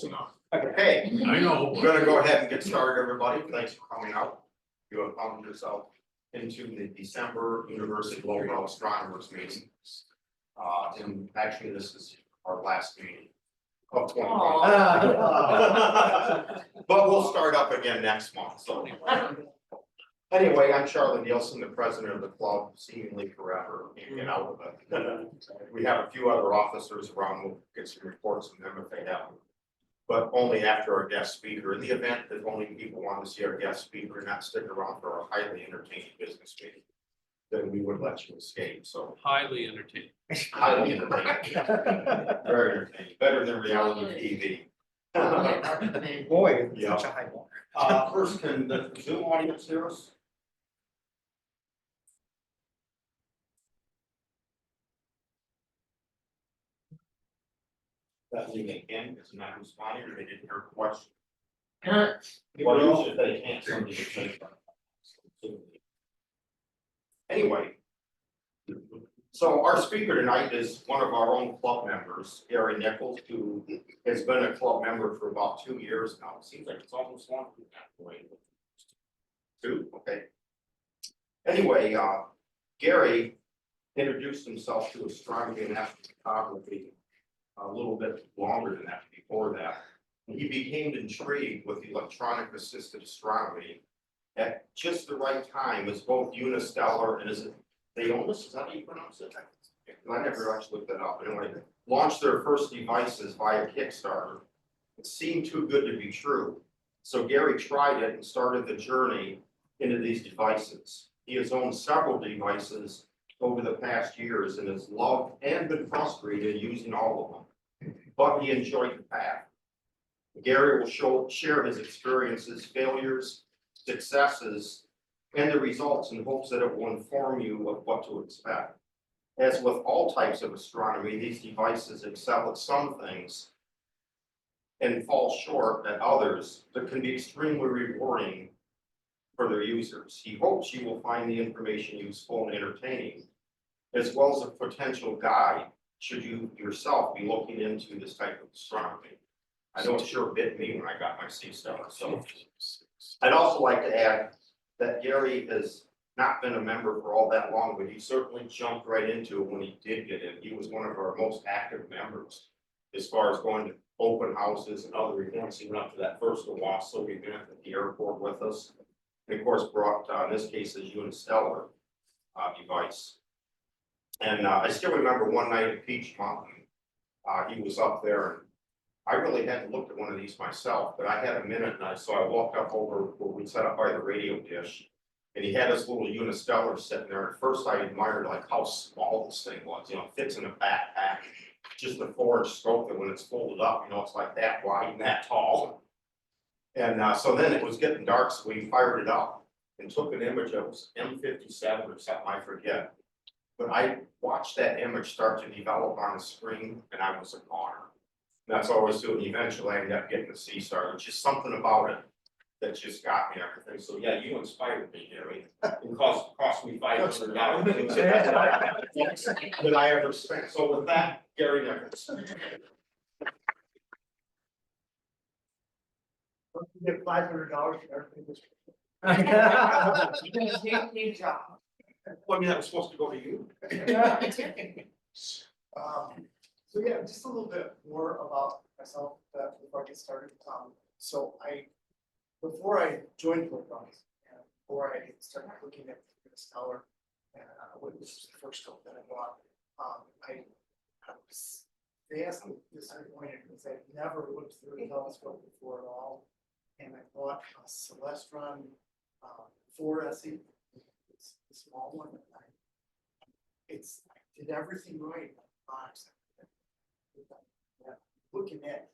enough. Okay, I know. we're gonna go ahead and get started, everybody. Thanks for coming out. You have found yourself into the December University Lowbrow Astronomers meeting. And actually, this is our last meeting of 2021. But we'll start up again next month, so. Anyway, I'm Charlie Nielsen, the president of the club, seemingly forever, can't get out of it. We have a few other officers around, we'll get some reports from them if they have them. But only after our guest speaker. In the event that only people want to see our guest speaker, not stick around for a highly entertaining business meeting, then we would let you escape, so. Highly entertaining. Highly entertaining. Very entertaining, better than reality TV. Boy, Yeah. such a high bar. First, can the Zoom audience hear us? That mean they can, it's not responding, or they didn't hear a question. Well, usually if they can't, somebody can say. Anyway. So our speaker tonight is one of our own club members, Gary Nichols, who has been a club member for about 2 years now. It seems like it's almost long. 2, okay. Anyway, Gary introduced himself to astronomy and astrophotography a little bit longer than that, before that. And he became intrigued with electronic assisted astronomy at just the right time, as both Unistellar and is that how you pronounce it? I never actually looked that up. Anyway, launched their first devices via Kickstarter. It seemed too good to be true. So Gary tried it and started the journey into these devices. He has owned several devices over the past years and has loved and been frustrated using all of them. But he enjoyed the path. Gary will share his experiences, failures, successes, and the results in hopes that it will inform you of what to expect. As with all types of astronomy, these devices excel at some things and fall short at others, but can be extremely rewarding for their users. He hopes you will find the information useful and entertaining, as well as a potential guide should you yourself be looking into this type of astronomy. I know it sure bit me when I got my C star. So I'd also like to add that Gary has not been a member for all that long, but he certainly jumped right into it when he did get in. He was one of our most active members as far as going to open houses and other events. He went up to that first Owasso event at the airport with us. And of course brought, in this case, his Unistellar device. And I still remember one night at Peach Mountain, he was up there, and I really hadn't looked at one of these myself, but I had a minute, and so I walked up over where we set up by the radio dish, and he had this little Unistellar sitting there. At first I admired like how small this thing was, it fits in a backpack, just a 4-inch scope, and when it's folded up, it's like that wide and that tall. And so then it was getting dark, so we fired it up and took an image of M57 or something, I forget. But I watched that image start to develop on the screen, and I was a goner. That's all I was doing. Eventually I ended up getting the C star. There's just something about it that just got me everything. So yeah, you inspired me, Gary. It cost me $500 that I ever spent. So with that, Gary Nichols. You get $500 for everything. Well, I mean, that was supposed to go to you. So yeah, just a little bit more about myself before I get started. So before I joined Lowbrow, and before I started looking at this tower, and what was the first scope that I bought, I was vastly disappointed because I'd never looked through a telescope before at all. And I bought a Celestron 4SE, it's the small one. I did everything right in the box. Looking at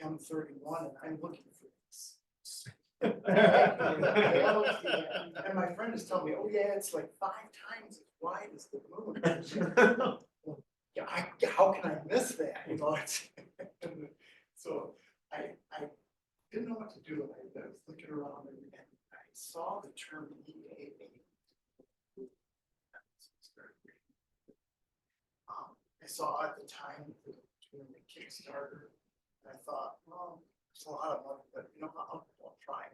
M31, and I'm looking for this. And my friend is telling me, "Oh yeah, it's like 5 times as wide as the moon." Yeah, how can I miss that? So I didn't know what to do. I was looking around and I saw the term EAA. I saw at the time doing the Kickstarter And I thought, well, it's a lot of money, but you know, I'll try.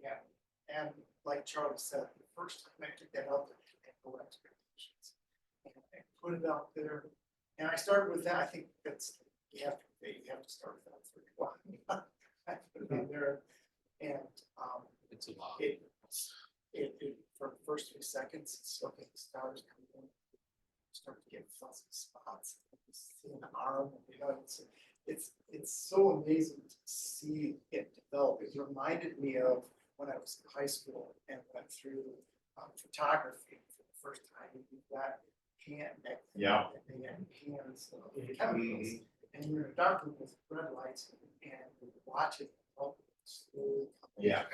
Yeah, and like Charlie said, the first time I took that out there, I had no expectations. And I put it out there, and I started with that, I think that's, you have to start with that for a while. I put it out there, and, It's a lot. it, for the first 3 seconds, it's okay, the stars come in. Start to get fuzzy spots, you see an arm, you know, it's so amazing to see it develop. It reminded me of when I was in high school and went through photography for the first time. You've got hand, Yeah. and they had hands of chemicals, and you're in a dark room with red lights, and you watch it develop slowly. Yeah.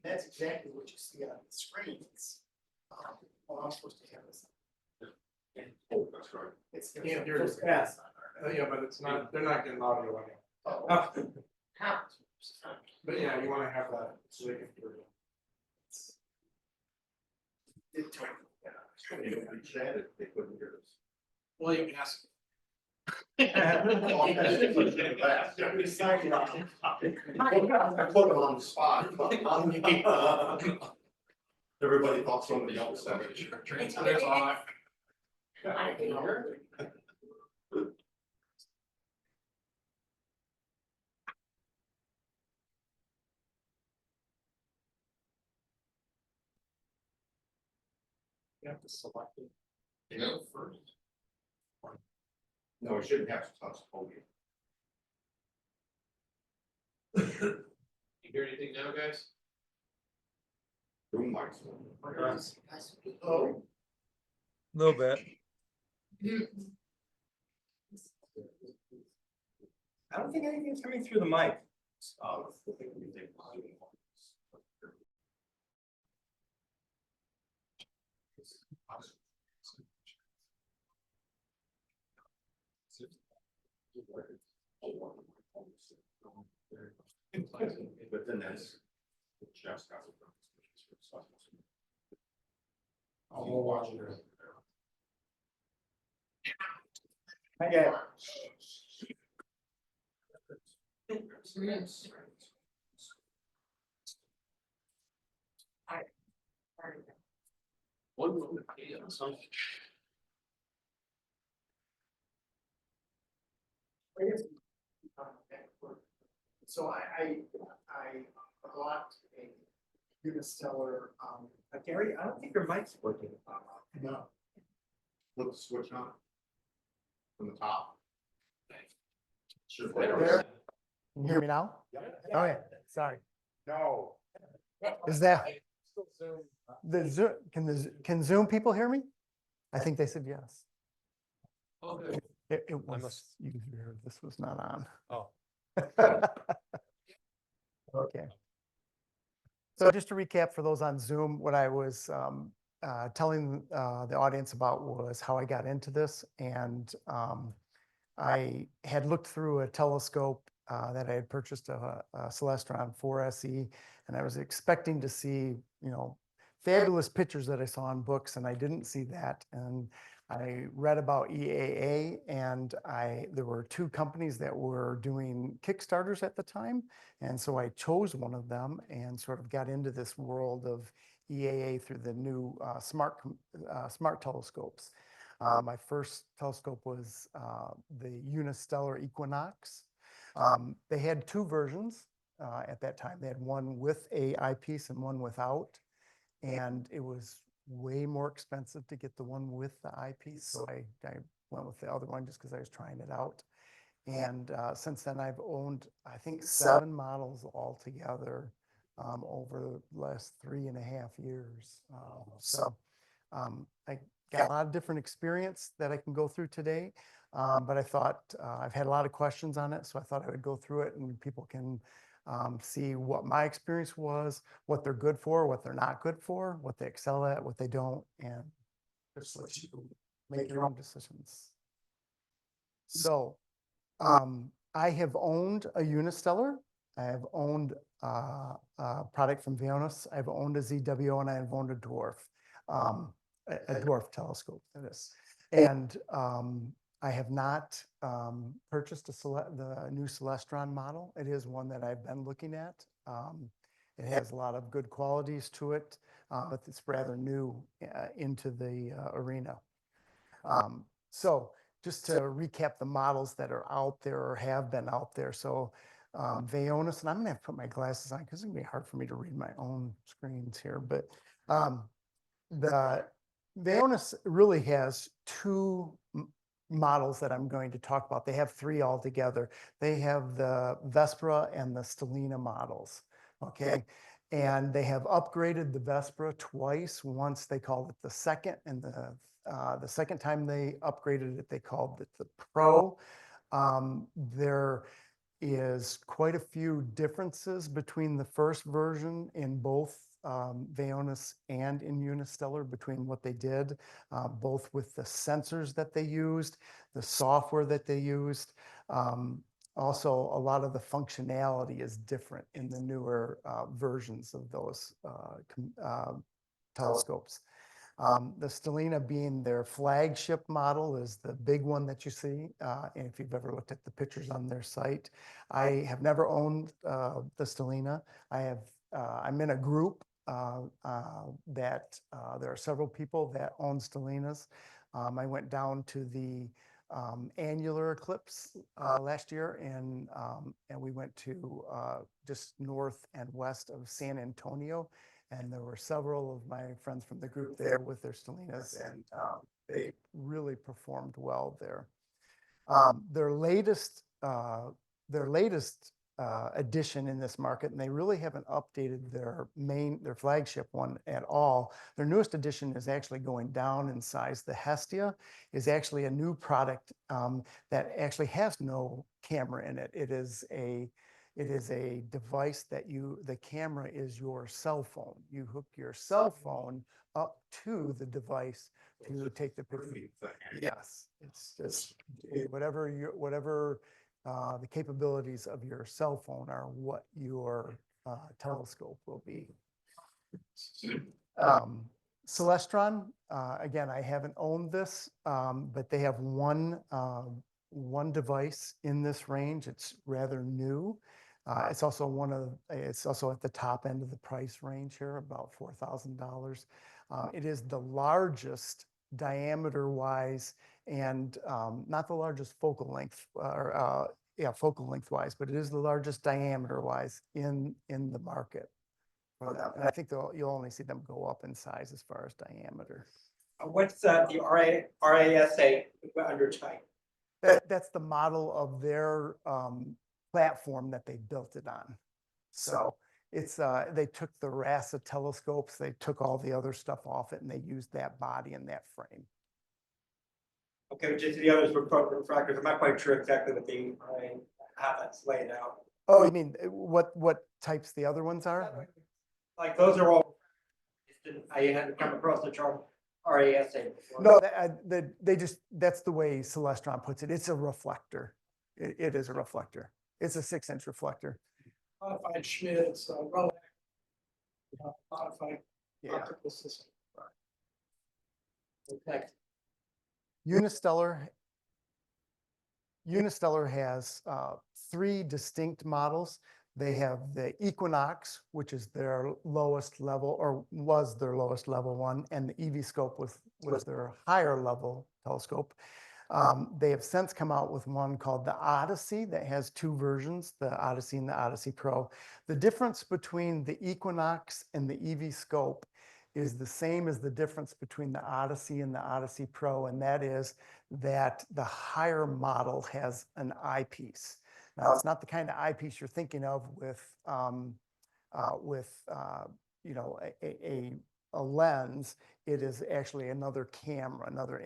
That's exactly what you see on the screens. Well, I'm supposed to have this. Oh, that's right. It's. Can't hear this. Yeah, but it's not, they're not getting audio anyway. Oh. But yeah, you wanna have that so they can hear you. It took, If we chatted, they couldn't hear us. Well, you can ask. I put it on the spot. Everybody thought somebody else said it. There's all. I can hear. You have to select it. You know, first. No, we shouldn't have to touch the podium. You hear anything now, guys? Room mics. Oh. Little bit. I don't think anything's coming through the mic. But then that's. Just got. I'll watch it. Okay. One moment, yeah, so- So I bought a Unistellar, Gary, I don't think your mic's working. no, Flip the switch on. From the top. Sure. There. Can you hear me now? Oh, yeah, sorry. No. Is that the Zoom, can Zoom people hear me? I think they said yes. Oh, good. It was, you can hear, this was not on. Oh. Okay. So just to recap for those on Zoom, what I was telling the audience about was how I got into this. And I had looked through a telescope that I had purchased, a Celestron 4SE, and I was expecting to see, you know, fabulous pictures that I saw in books, and I didn't see that. And I read about EAA, and there were 2 companies that were doing Kickstarters at the time. And so I chose one of them and sort of got into this world of EAA through the new smart telescopes. My first telescope was the Unistellar Equinox. They had 2 versions at that time. They had one with a eyepiece and one without. And it was way more expensive to get the one with the eyepiece. So I went with the other one just because I was trying it out. And since then I've owned, I think, 7 models altogether over the last 3.5 years. I got a lot of different experience that I can go through today. But I thought I've had a lot of questions on it. So I thought I would go through it and people can see what my experience was, what they're good for, what they're not good for, what they excel at, what they don't, and just let you make your own decisions. So I have owned a Unistellar. I have owned a product from Vionis. I've owned a ZWO, and I have owned a dwarf telescope, that is. And I have not purchased the new Celestron model. It is one that I've been looking at. It has a lot of good qualities to it, but it's rather new into the arena. So just to recap the models that are out there or have been out there. So Vaonis, and I'm gonna have to put my glasses on because it's gonna be hard for me to read my own screens here, but the Vaonis really has two models that I'm going to talk about. They have three altogether. They have the Vespra and the Stellina models, okay? And they have upgraded the Vespra twice. Once they called it the second, and the second time they upgraded it, they called it the Pro. There is quite a few differences between the first version in both Vaonis and in Unistellar between what they did, both with the sensors that they used, the software that they used. Also, a lot of the functionality is different in the newer versions of those telescopes. The Stellina being their flagship model is the big one that you see. And if you've ever looked at the pictures on their site, I have never owned the Stellina. I'm in a group that there are several people that own Stellinas. I went down to the annular eclipse last year, and we went to just north and west of San Antonio. And there were several of my friends from the group there with their Stellinas, and they really performed well there. Their latest addition in this market, and they really haven't updated their flagship one at all. Their newest addition is actually going down in size. The Hestia is actually a new product that actually has no camera in it. It is a device that the camera is your cell phone. You hook your cell phone up to the device to take the picture. Yes, it's just whatever the capabilities of your cell phone are what your telescope will be. Celestron, again, I haven't owned this, but they have one device in this range. It's rather new. It's also at the top end of the price range here, about $4,000. It is the largest diameter-wise and not the largest focal length, focal length-wise, but it is the largest diameter-wise in the market for them. And I think you'll only see them go up in size as far as diameter. What's the RASA under type? That's the model of their platform that they built it on. So it's they took the RASA telescopes, they took all the other stuff off it, and they used that body and that frame. Okay, just the others were refractors. I'm not quite sure exactly what how that's laid out. Oh, you mean what types the other ones are? Like those are all. I hadn't come across the term RASA before. No, that's the way Celestron puts it. It's a reflector. It is a reflector. It's a 6-inch reflector. Modified Schmidt's, modified Yeah. optical system. Okay. Unistellar has three distinct models. They have the Equinox, which is their lowest level, or was their lowest level one, and the EV scope was their higher level telescope. They have since come out with one called the Odyssey that has two versions, the Odyssey and the Odyssey Pro. The difference between the Equinox and the EV scope is the same as the difference between the Odyssey and the Odyssey Pro, and that is that the higher model has an eyepiece. Now, it's not the kind of eyepiece you're thinking of with you know, a lens. It is actually another camera, another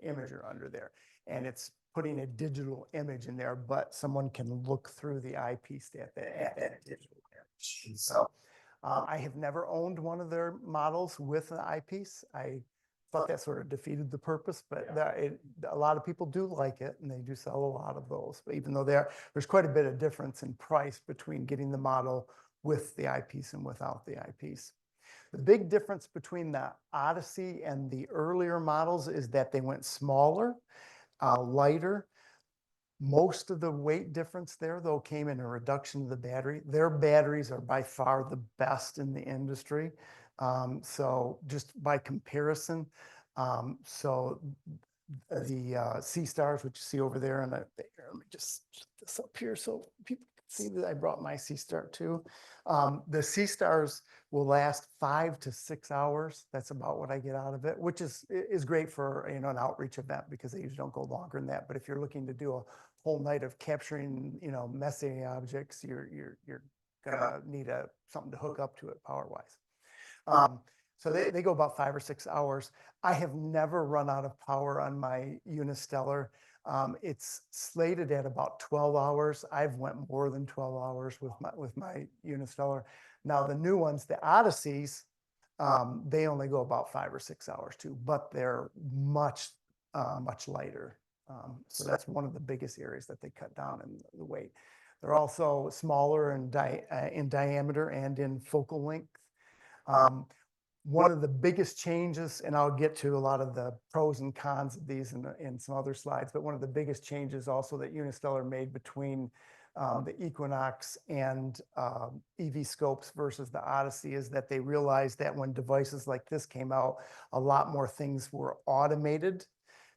imager under there, and it's putting a digital image in there, but someone can look through the eyepiece at that digital image. So I have never owned one of their models with an eyepiece. I thought that sort of defeated the purpose, but a lot of people do like it, and they do sell a lot of those. But even though there's quite a bit of difference in price between getting the model with the eyepiece and without the eyepiece. The big difference between the Odyssey and the earlier models is that they went smaller, lighter. Most of the weight difference there, though, came in a reduction of the battery. Their batteries are by far the best in the industry. So just by comparison, so the Sea Stars, which you see over there, and let me just put this up here so people can see that I brought my Sea Star too. The Sea Stars will last 5 to 6 hours. That's about what I get out of it, which is great for, you know, an outreach event because they usually don't go longer than that. But if you're looking to do a whole night of capturing, you know, messy objects, you're gonna need something to hook up to it power wise. So they go about 5 or 6 hours. I have never run out of power on my Unistellar. It's slated at about 12 hours. I've went more than 12 hours with my Unistellar. Now the new ones, the Odysseys, they only go about 5 or 6 hours too, but they're much lighter. So that's one of the biggest areas that they cut down in the weight. They're also smaller in diameter and in focal length. One of the biggest changes, and I'll get to a lot of the pros and cons of these in some other slides, but one of the biggest changes also that Unistellar made between the Equinox and EV scopes versus the Odyssey is that they realized that when devices like this came out, a lot more things were automated.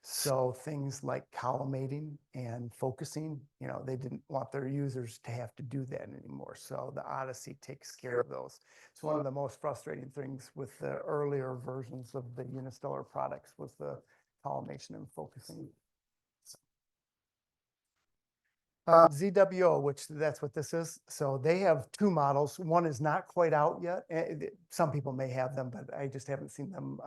So things like collimating and focusing, you know, they didn't want their users to have to do that anymore. So the Odyssey takes care of those. It's one of the most frustrating things with the earlier versions of the Unistellar products was the collimation and focusing. ZWO, which that's what this is. So they have 2 models. One is not quite out yet. Some people may have them, but I just haven't seen them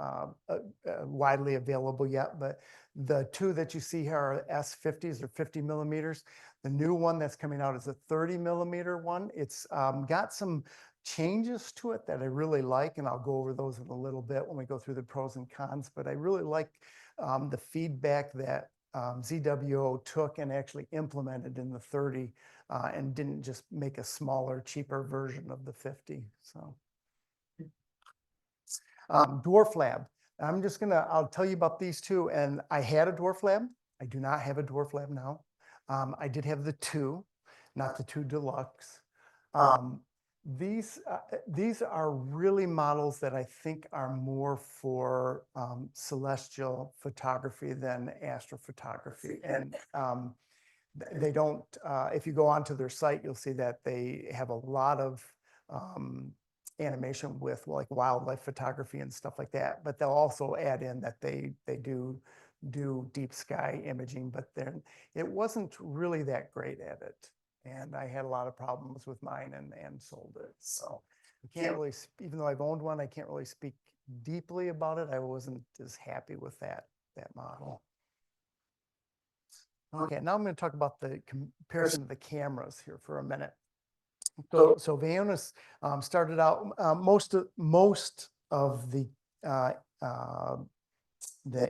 widely available yet. But the 2 that you see here are S50s or 50 millimeters. The new one that's coming out is a 30 millimeter one. It's got some changes to it that I really like, and I'll go over those in a little bit when we go through the pros and cons. But I really like the feedback that ZWO took and actually implemented in the 30 and didn't just make a smaller, cheaper version of the 50. So Dwarf Lab. I'll tell you about these 2. And I had a Dwarf Lab. I do not have a Dwarf Lab now. I did have the 2, not the 2 Deluxe. These are really models that I think are more for celestial photography than astrophotography. And they don't, if you go onto their site, you'll see that they have a lot of animation with like wildlife photography and stuff like that. But they'll also add in that they do deep sky imaging, but then it wasn't really that great at it. And I had a lot of problems with mine and sold it. So I can't really, even though I've owned one, I can't really speak deeply about it. I wasn't as happy with that model. Okay, now I'm going to talk about the comparison of the cameras here for a minute. So Vaonis started out most of the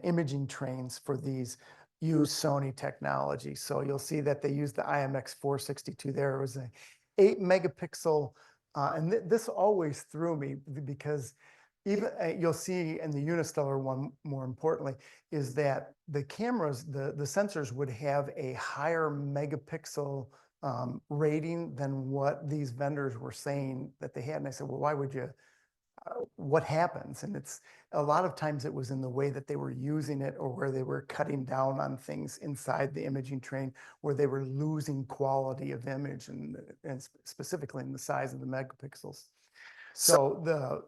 imaging trains for these use Sony technology. So you'll see that they use the IMX 462 there. It was an 8 megapixel, and this always threw me because even you'll see in the Unistellar one, more importantly, is that the cameras, the sensors would have a higher megapixel rating than what these vendors were saying that they had. And I said, well, why would you? What happens? And it's a lot of times it was in the way that they were using it or where they were cutting down on things inside the imaging train where they were losing quality of image and specifically in the size of the megapixels. So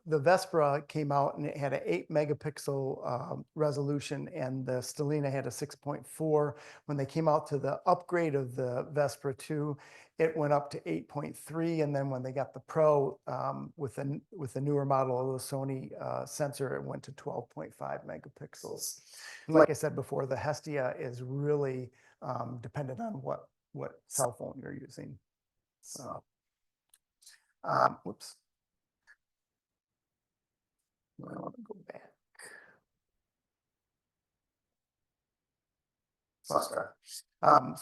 the Vespra came out and it had an 8 megapixel resolution and the Stellina had a 6.4. When they came out to the upgrade of the Vespra 2, it went up to 8.3. And then when they got the Pro with the newer model of the Sony sensor, it went to 12.5 megapixels. And like I said before, the Hestia is really dependent on what cell phone you're using. So, whoops. I want to go back.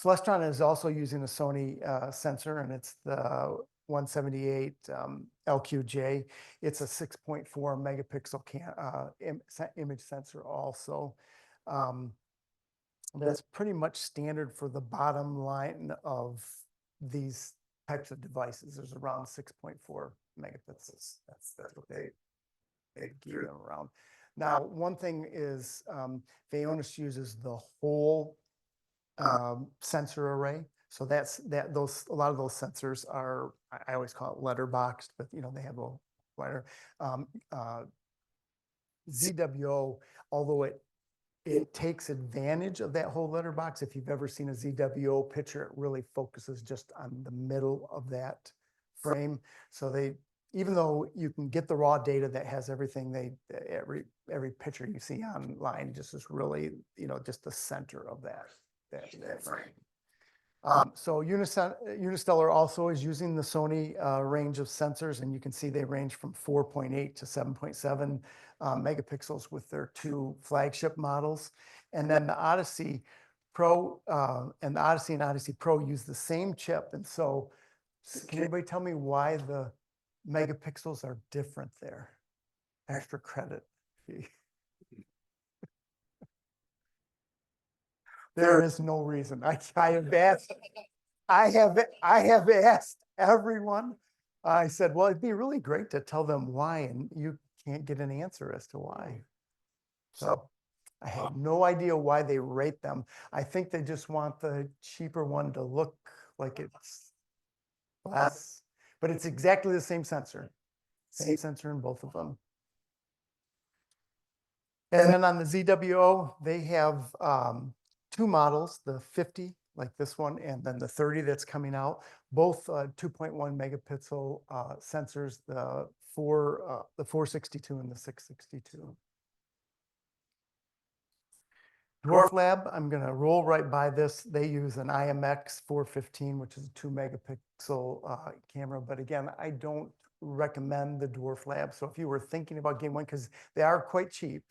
Celestron is also using a Sony sensor, and it's the 178 LQJ. It's a 6.4 megapixel image sensor also. That's pretty much standard for the bottom line of these types of devices. There's around 6.4 megapixels. That's what they gear them around. Now, one thing is Vaonis uses the whole sensor array. So a lot of those sensors are, I always call it letterboxed, but they have a letter. ZWO, although it takes advantage of that whole letterbox. If you've ever seen a ZWO picture, it really focuses just on the middle of that frame. So even though you can get the raw data that has everything, every picture you see online just is really, just the center of that frame. So Unistellar also is using the Sony range of sensors, and you can see they range from 4.8 to 7.7 megapixels with their two flagship models. And then the Odyssey Pro and the Odyssey and Odyssey Pro use the same chip. And so can anybody tell me why the megapixels are different there? Extra credit. There is no reason. I have asked everyone. I said, well, it'd be really great to tell them why, and you can't get an answer as to why. So I have no idea why they rate them. I think they just want the cheaper one to look like it's less, but it's exactly the same sensor. Same sensor in both of them. And then on the ZWO, they have two models, the 50, like this one, and then the 30 that's coming out, both 2.1 megapixel sensors, the 462 and the 662. Dwarf Lab, I'm going to roll right by this. They use an IMX 415, which is a 2 megapixel camera. But again, I don't recommend the Dwarf Lab. So if you were thinking about getting one, because they are quite cheap,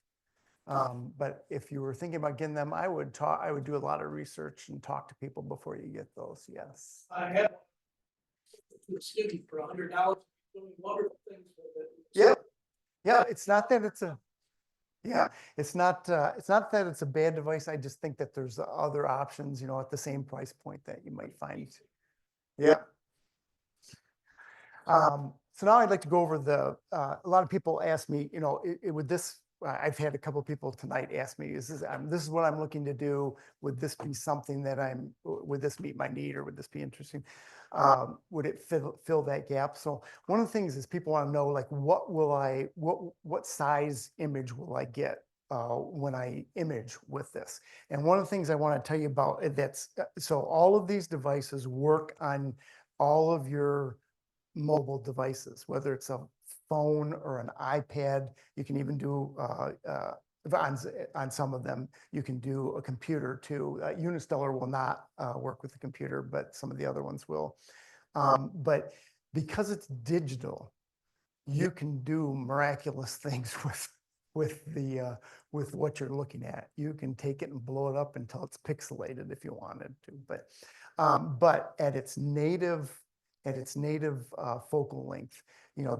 but if you were thinking about getting them, I would do a lot of research and talk to people before you get those. Yes. I have skinny for $100. Doing wonderful things with it. Yeah. Yeah. It's not that it's a. Yeah, it's not that it's a bad device. I just think that there's other options, at the same price point that you might find. Yeah. So now I'd like to go over a lot of people ask me, with this, I've had a couple of people tonight ask me, this is what I'm looking to do. Would this be something that would this meet my need, or would this be interesting? Would it fill that gap? So one of the things is people want to know, like, what size image will I get when I image with this? And one of the things I want to tell you about so all of these devices work on all of your mobile devices, whether it's a phone or an iPad. You can even do on some of them, you can do a computer too. Unistellar will not work with the computer, but some of the other ones will. But because it's digital, you can do miraculous things with what you're looking at. You can take it and blow it up until it's pixelated if you wanted to. But at its native focal length,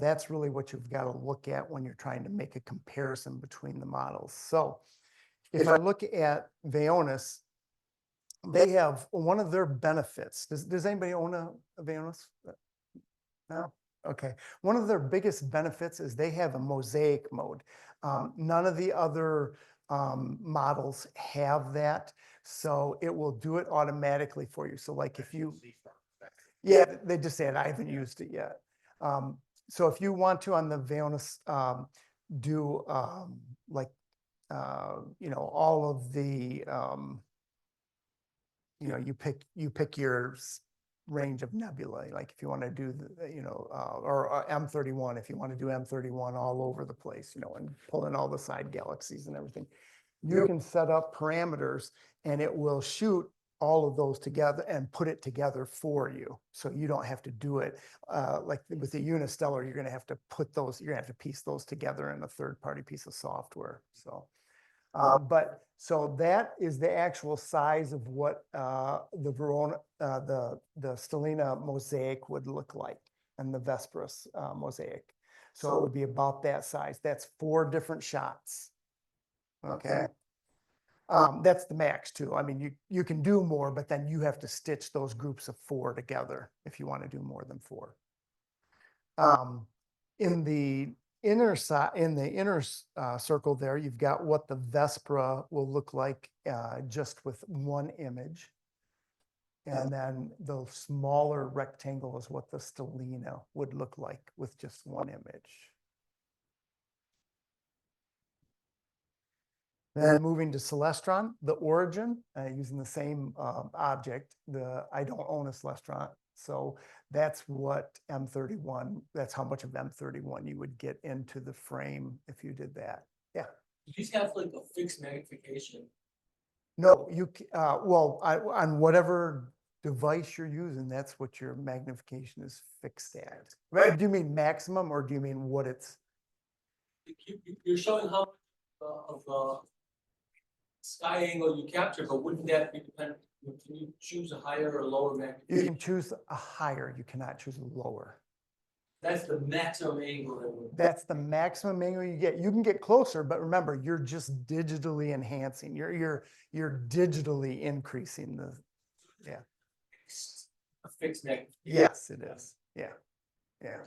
that's really what you've got to look at when you're trying to make a comparison between the models. So if I look at Vaonis, they have one of their benefits. Does anybody own a Vaonis? No? Okay. One of their biggest benefits is they have a mosaic mode. None of the other models have that. So it will do it automatically for you. So like if you... Yeah, they just said I haven't used it yet. So if you want to on the Vaonis do all of the you pick your range of nebulae. Like if you want to do or M31, if you want to do M31 all over the place, and pull in all the side galaxies and everything, you can set up parameters and it will shoot all of those together and put it together for you. So you don't have to do it like with the Unistellar, you're going to have to you're going to have to piece those together in a third-party piece of software. So, so that is the actual size of what the Stellina mosaic would look like, and the Vesperus mosaic. So it would be about that size. That's 4 different shots. Okay. That's the max too. I mean, you can do more, but then you have to stitch those groups of 4 together if you want to do more than 4. In the inner circle there, you've got what the Vespra will look like just with one image. And then the smaller rectangle is what the Stellina would look like with just one image. Then moving to Celestron, the origin, using the same object. I don't own a Celestron, so that's what M31, that's how much of M31 you would get into the frame if you did that. Yeah. Do these have like a fixed magnification? No, well, on whatever device you're using, that's what your magnification is fixed at. Right? Do you mean maximum or do you mean what it's? You're showing how much of sky angle you capture, but wouldn't that be dependent? Can you choose a higher or lower You magnification? can choose a higher, you cannot choose a lower. That's the maximum angle that would. That's the maximum angle you get. You can get closer, but remember, you're just digitally enhancing. You're digitally increasing the. Yeah. A fixed magnification. Yes, it is. Yeah. Yeah.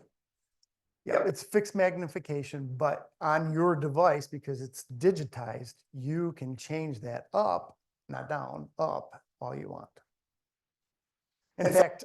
Yeah, it's fixed magnification, but on your device, because it's digitized, you can change that up, not down, up all you want. In fact,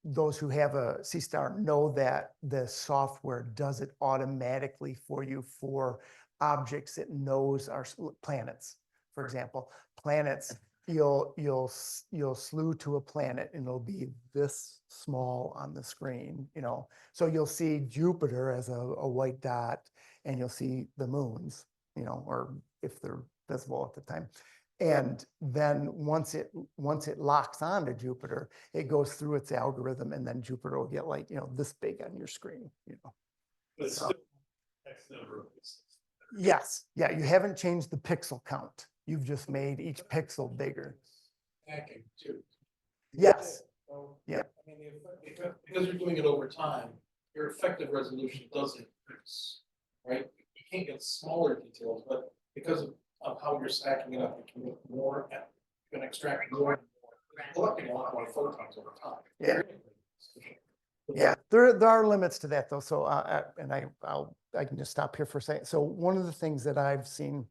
those who have a C-Star know that the software does it automatically for you for objects it knows are planets. For example, planets, you'll slew to a planet and it'll be this small on the screen, you know. So you'll see Jupiter as a white dot, and you'll see the moons, you know, or if they're visible at the time. And then once it locks onto Jupiter, it goes through its algorithm, and then Jupiter will get like, you know, this big on your screen, you know. But So- still, X number of pixels. Yes, yeah, you haven't changed the pixel count. You've just made each pixel bigger. Hacking too. Yes, So, Yeah. I mean, because you're doing it over time, your effective resolution does increase, right? You can't get smaller details, but because of how you're stacking it up, you can get more, you can extract more and more, collecting a lot more photons over time. Yeah. Yeah, there are limits to that though. So, and I can just stop here for a second. So one of the things that I've seen,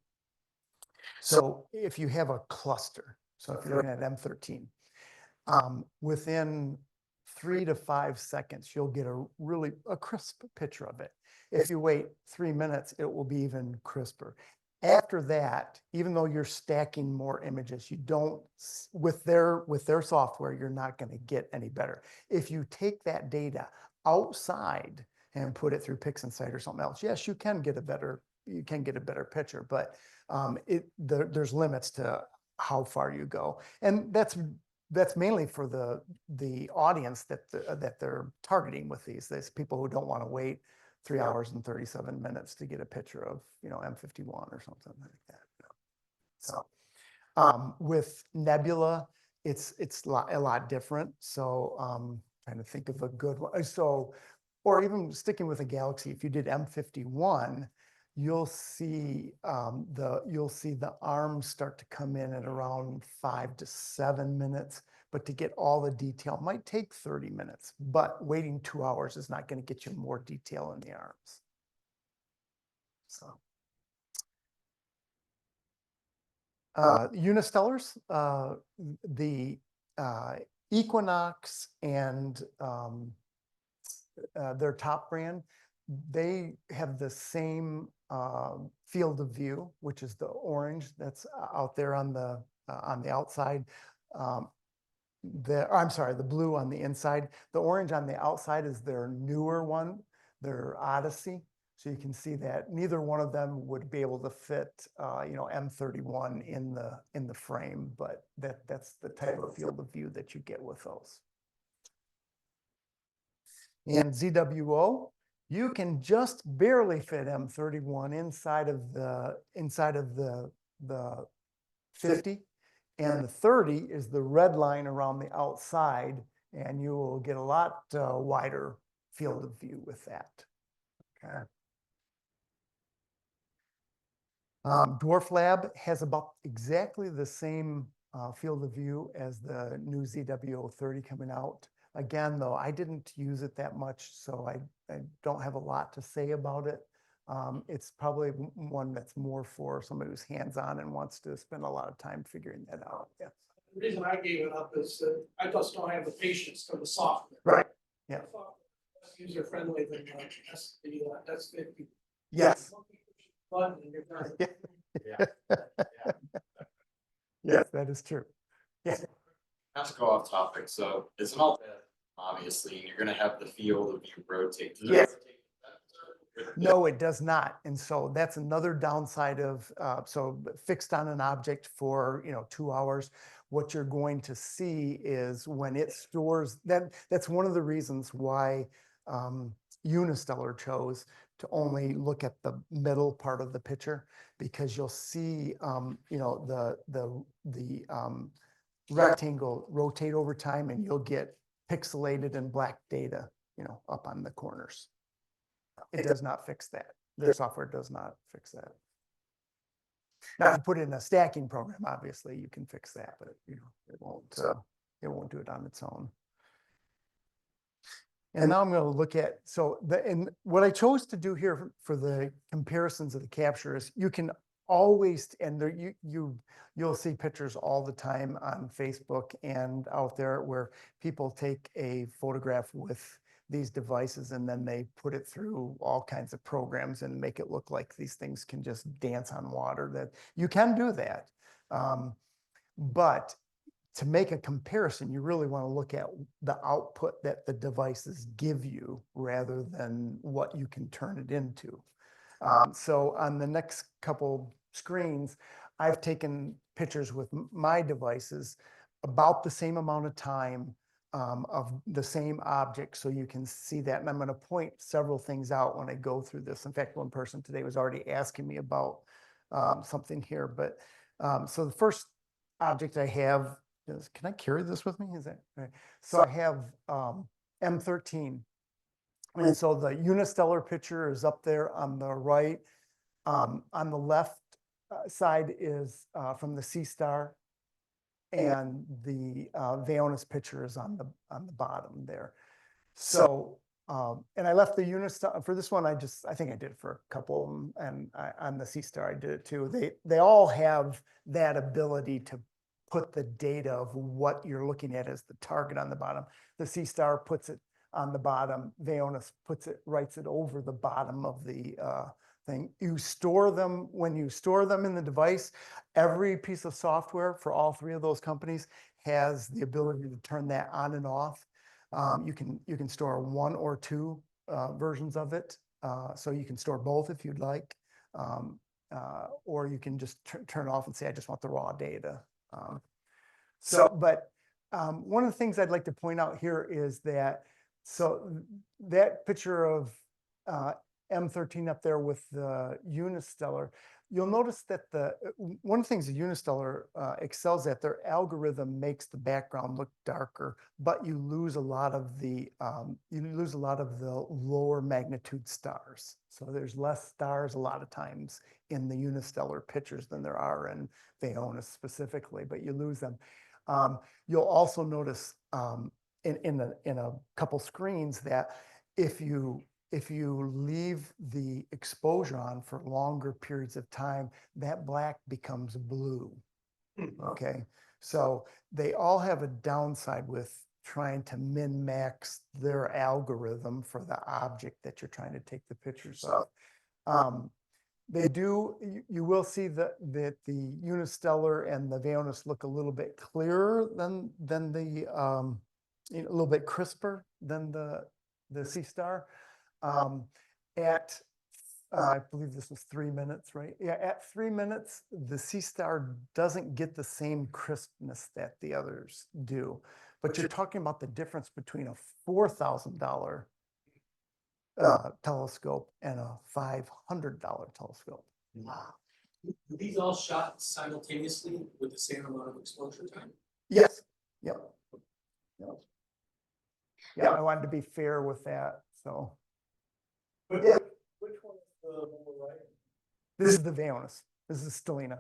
so if you have a cluster, so if you're looking at M13, within 3 to 5 seconds, you'll get a crisp picture of it. If you wait 3 minutes, it will be even crisper. After that, even though you're stacking more images, you don't, with their software, you're not going to get any better. If you take that data outside and put it through PixInsight or something else, yes, you can get a better picture, but there's limits to how far you go. And that's mainly for the audience that they're targeting with these people who don't want to wait 3 hours and 37 minutes to get a picture of, you know, M51 or something like that. So with Nebula, it's a lot different. So trying to think of a good one. So, or even sticking with a galaxy, if you did M51, you'll see the arms start to come in at around 5 to 7 minutes. But to get all the detail might take 30 minutes, but waiting 2 hours is not going to get you more detail in the arms. So, unistellars, the Equinox and their top brand, they have the same field of view, which is the orange that's out there on the outside. I'm sorry, the blue on the inside. The orange on the outside is their newer one, their Odyssey. So you can see that neither one of them would be able to fit, you know, M31 in the frame, but that's the type of field of view that you get with those. And ZWO, you can just barely fit M31 inside of the 50. And the 30 is the red line around the outside, and you will get a lot wider field of view with that. Okay. Dwarf Lab has about exactly the same field of view as the new ZW030 coming out. Again, though, I didn't use it that much, so I don't have a lot to say about it. It's probably one that's more for somebody who's hands-on and wants to spend a lot of time figuring that out. Yeah. The reason I gave it up is that I just don't have the patience for the software. Right. Yeah. Less user-friendly than that's the. Yes. Button and you're done. Yes, that is true. Yes. Not to go off topic, so it's an all bed, obviously, and you're gonna have the field of view rotate. Does it Yes. rotate? No, it does not. And so that's another downside of, so fixed on an object for, 2 hours. What you're going to see is when it stores, that's one of the reasons why Unistellar chose to only look at the middle part of the picture, because you'll see, the rectangle rotate over time and you'll get pixelated and black data, up on the corners. It does not fix that. The software does not fix that. Now, if you put it in a stacking program, obviously you can fix that, but it won't do it on its own. And now I'm going to look at, and what I chose to do here for the comparisons of the capture is you can always, and there, you'll see pictures all the time on Facebook and out there where people take a photograph with these devices and then they put it through all kinds of programs and make it look like these things can just dance on water. That you can do that. But to make a comparison, you really want to look at the output that the devices give you rather than what you can turn it into. So on the next couple screens, I've taken pictures with my devices about the same amount of time of the same object, so you can see that. And I'm going to point several things out when I go through this. In fact, one person today was already asking me about something here. But so the first object I have is, can I carry this with me? Is that right? So I have M13. And so the Unistellar picture is up there on the right. On the left side is from the Sea Star. And the Vaonis picture is on the bottom there. So, and I left the Unistellar for this one. I think I did it for a couple of them, and on the Sea Star I did it too. They all have that ability to put the data of what you're looking at as the target on the bottom. The Sea Star puts it on the bottom. Vaonis writes it over the bottom of the thing. You store them, when you store them in the device, every piece of software for all three of those companies has the ability to turn that on and off. You can store one or two versions of it. So you can store both if you'd like, or you can just turn off and say, I just want the raw data. But one of the things I'd like to point out here is that, so that picture of M13 up there with the Unistellar, you'll notice that one of the things the Unistellar excels at, their algorithm makes the background look darker, but you lose a lot of the lower magnitude stars. So there's less stars a lot of times in the Unistellar pictures than there are in Vaonis specifically, but you lose them. You'll also notice in a couple screens that if you leave the exposure on for longer periods of time, that black becomes blue. Okay, so they all have a downside with trying to min-max their algorithm for the object that you're trying to take the pictures of. You will see that the Unistellar and the Vaonis look a little bit clearer than the, a little bit crisper than the Sea Star. I believe this was 3 minutes, right? Yeah, at 3 minutes, the Sea Star doesn't get the same crispness that the others do. But you're talking about the difference between a $4,000 telescope and a $500 telescope. Wow. Were these all shot simultaneously with the same amount of exposure time? Yes. Yep. Yeah, I wanted to be fair with that, so. But Yeah. which one is the lower right? This is the Vaonis. This is Stellina.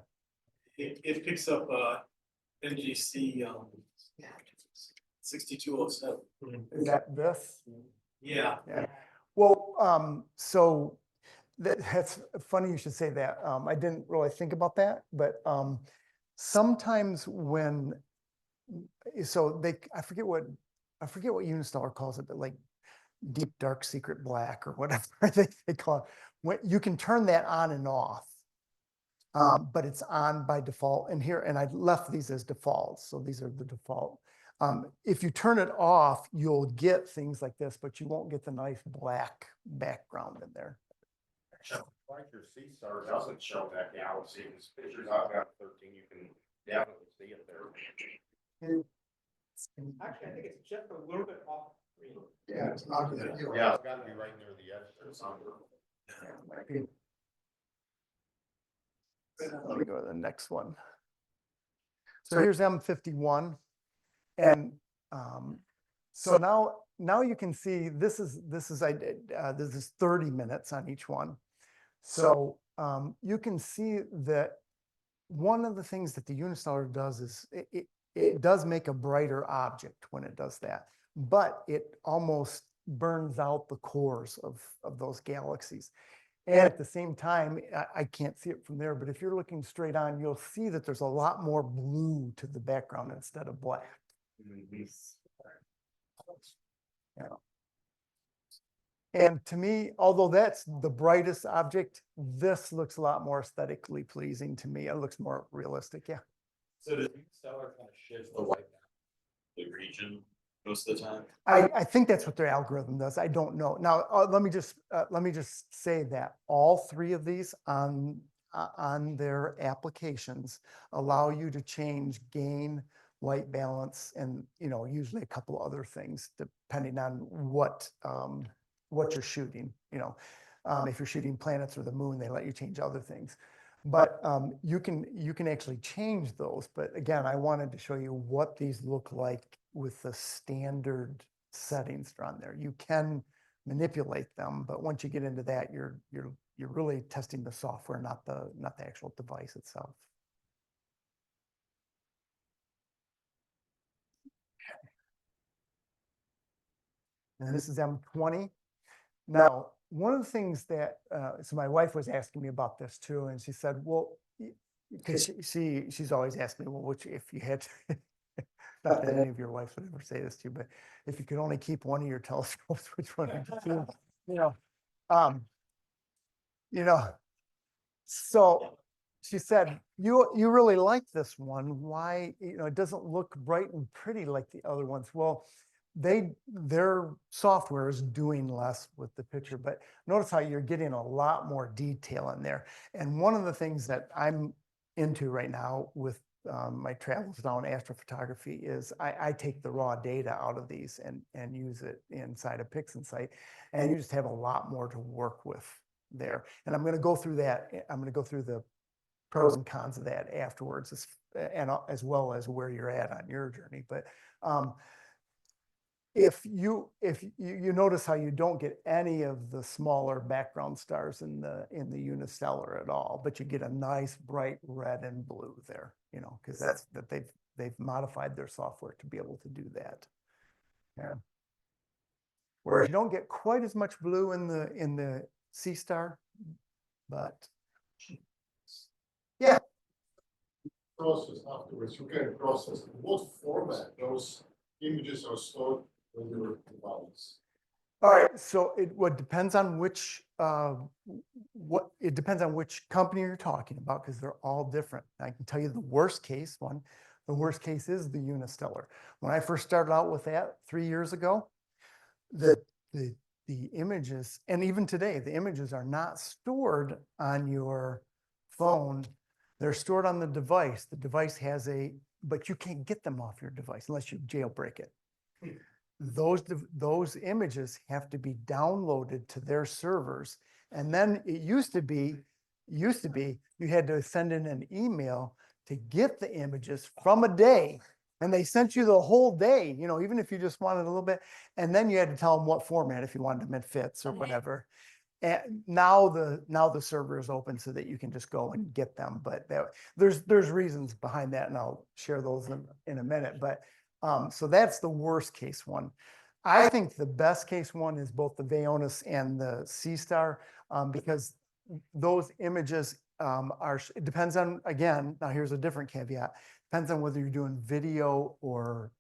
It picks up NGC 6207. Is that this? Yeah. Yeah. Well, so that's funny you should say that. I didn't really think about that, but sometimes when, so I forget what Unistellar calls it, but like deep dark secret black or whatever they call it. When you can turn that on and off. But it's on by default, and I left these as defaults, so these are the default. If you turn it off, you'll get things like this, but you won't get the nice black background in there. Like your C-star doesn't show that galaxy, in these pictures I've got 13, you can definitely see it there. Actually, I think it's just a little bit off green. Yeah, it's not gonna be. Yeah, it's gotta be right near the edge there somewhere. Let me go to the next one. So here's M51. And so now you can see this is 30 minutes on each one. So you can see that one of the things that the Unistellar does is it does make a brighter object when it does that, but it almost burns out the cores of those galaxies. And at the same time, I can't see it from there, but if you're looking straight on, you'll see that there's a lot more blue to the background instead of black. Yeah. And to me, although that's the brightest object, this looks a lot more aesthetically pleasing to me. It looks more realistic, yeah. So does Stellar kind of shift the white the region most of the time? I think that's what their algorithm does. I don't know. Now, let me just say that all three of these on their applications allow you to change gain, white balance, and usually a couple other things depending on what you're shooting. If you're shooting planets or the moon, they let you change other things. But you can actually change those. But again, I wanted to show you what these look like with the standard settings on there. You can manipulate them, but once you get into that, you're really testing the software, not the actual device itself. And this is M20. Now, one of the things that, so my wife was asking me about this too, and she said, well, because she's always asked me, well, which, if you had, not that any of your wives would ever say this to you, but if you could only keep one of your telescopes, which one would you choose? So she said, you really like this one. Why, it doesn't look bright and pretty like the other ones. Well, their software is doing less with the picture, but notice how you're getting a lot more detail in there. And one of the things that I'm into right now with my travels down astrophotography is I take the raw data out of these and use it inside of PixInsight, and you just have a lot more to work with there. And I'm going to go through that. I'm going to go through the pros and cons of that afterwards, as well as where you're at on your journey. But if you notice how you don't get any of the smaller background stars in the Unistellar at all, but you get a nice bright red and blue there, because they've modified their software to be able to do that. Yeah. Whereas you don't get quite as much blue in the C-Star, but yeah. Process afterwards, you can process what format those images are stored on your device. All right, so it depends on which it depends on which company you're talking about, because they're all different. I can tell you the worst case one. The worst case is the Unistellar. When I first started out with that 3 years ago, the images, and even today, the images are not stored on your phone. They're stored on the device. The device has but you can't get them off your device unless you jailbreak it. Those images have to be downloaded to their servers. And then it used to be you had to send in an email to get the images from a day. And they sent you the whole day, even if you just wanted a little bit. And then you had to tell them what format, if you wanted them in FITS or whatever. now the server is open so that you can just go and get them, but there's reasons behind that, and I'll share those in a minute, but so that's the worst case one. I think the best case one is both the Vaonis and the Sea Star, because those images it depends on, again, now here's a different caveat, depends on whether you're doing video or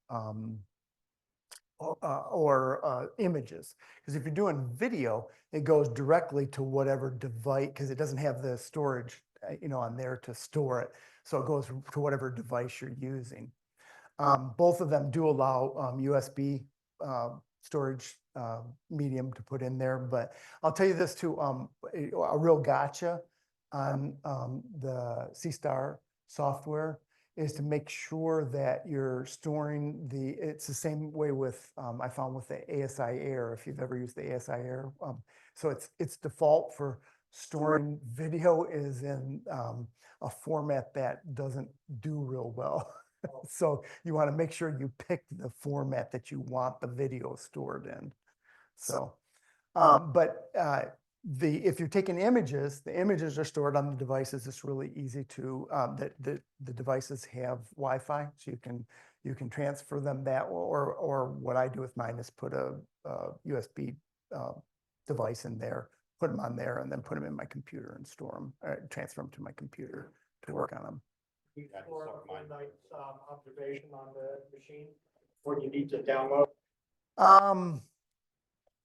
images. Because if you're doing video, it goes directly to whatever device, because it doesn't have the storage, on there to store it. So it goes to whatever device you're using. Both of them do allow USB storage medium to put in there, but I'll tell you this too, a real gotcha on the Sea Star software is to make sure that you're storing it's the same way with, I found with the ASI Air, if you've ever used the ASI Air. So it's default for storing video is in a format that doesn't do real well. So you want to make sure you pick the format that you want the video stored in. So, if you're taking images, the images are stored on the devices. It's really easy to, the devices have Wi-Fi, so you can transfer them that, or what I do with mine is put a USB device in there, put them on there, and then put them in my computer and store them, transfer them to my computer to work on them. You store a full night's observation on the machine, or you need to download?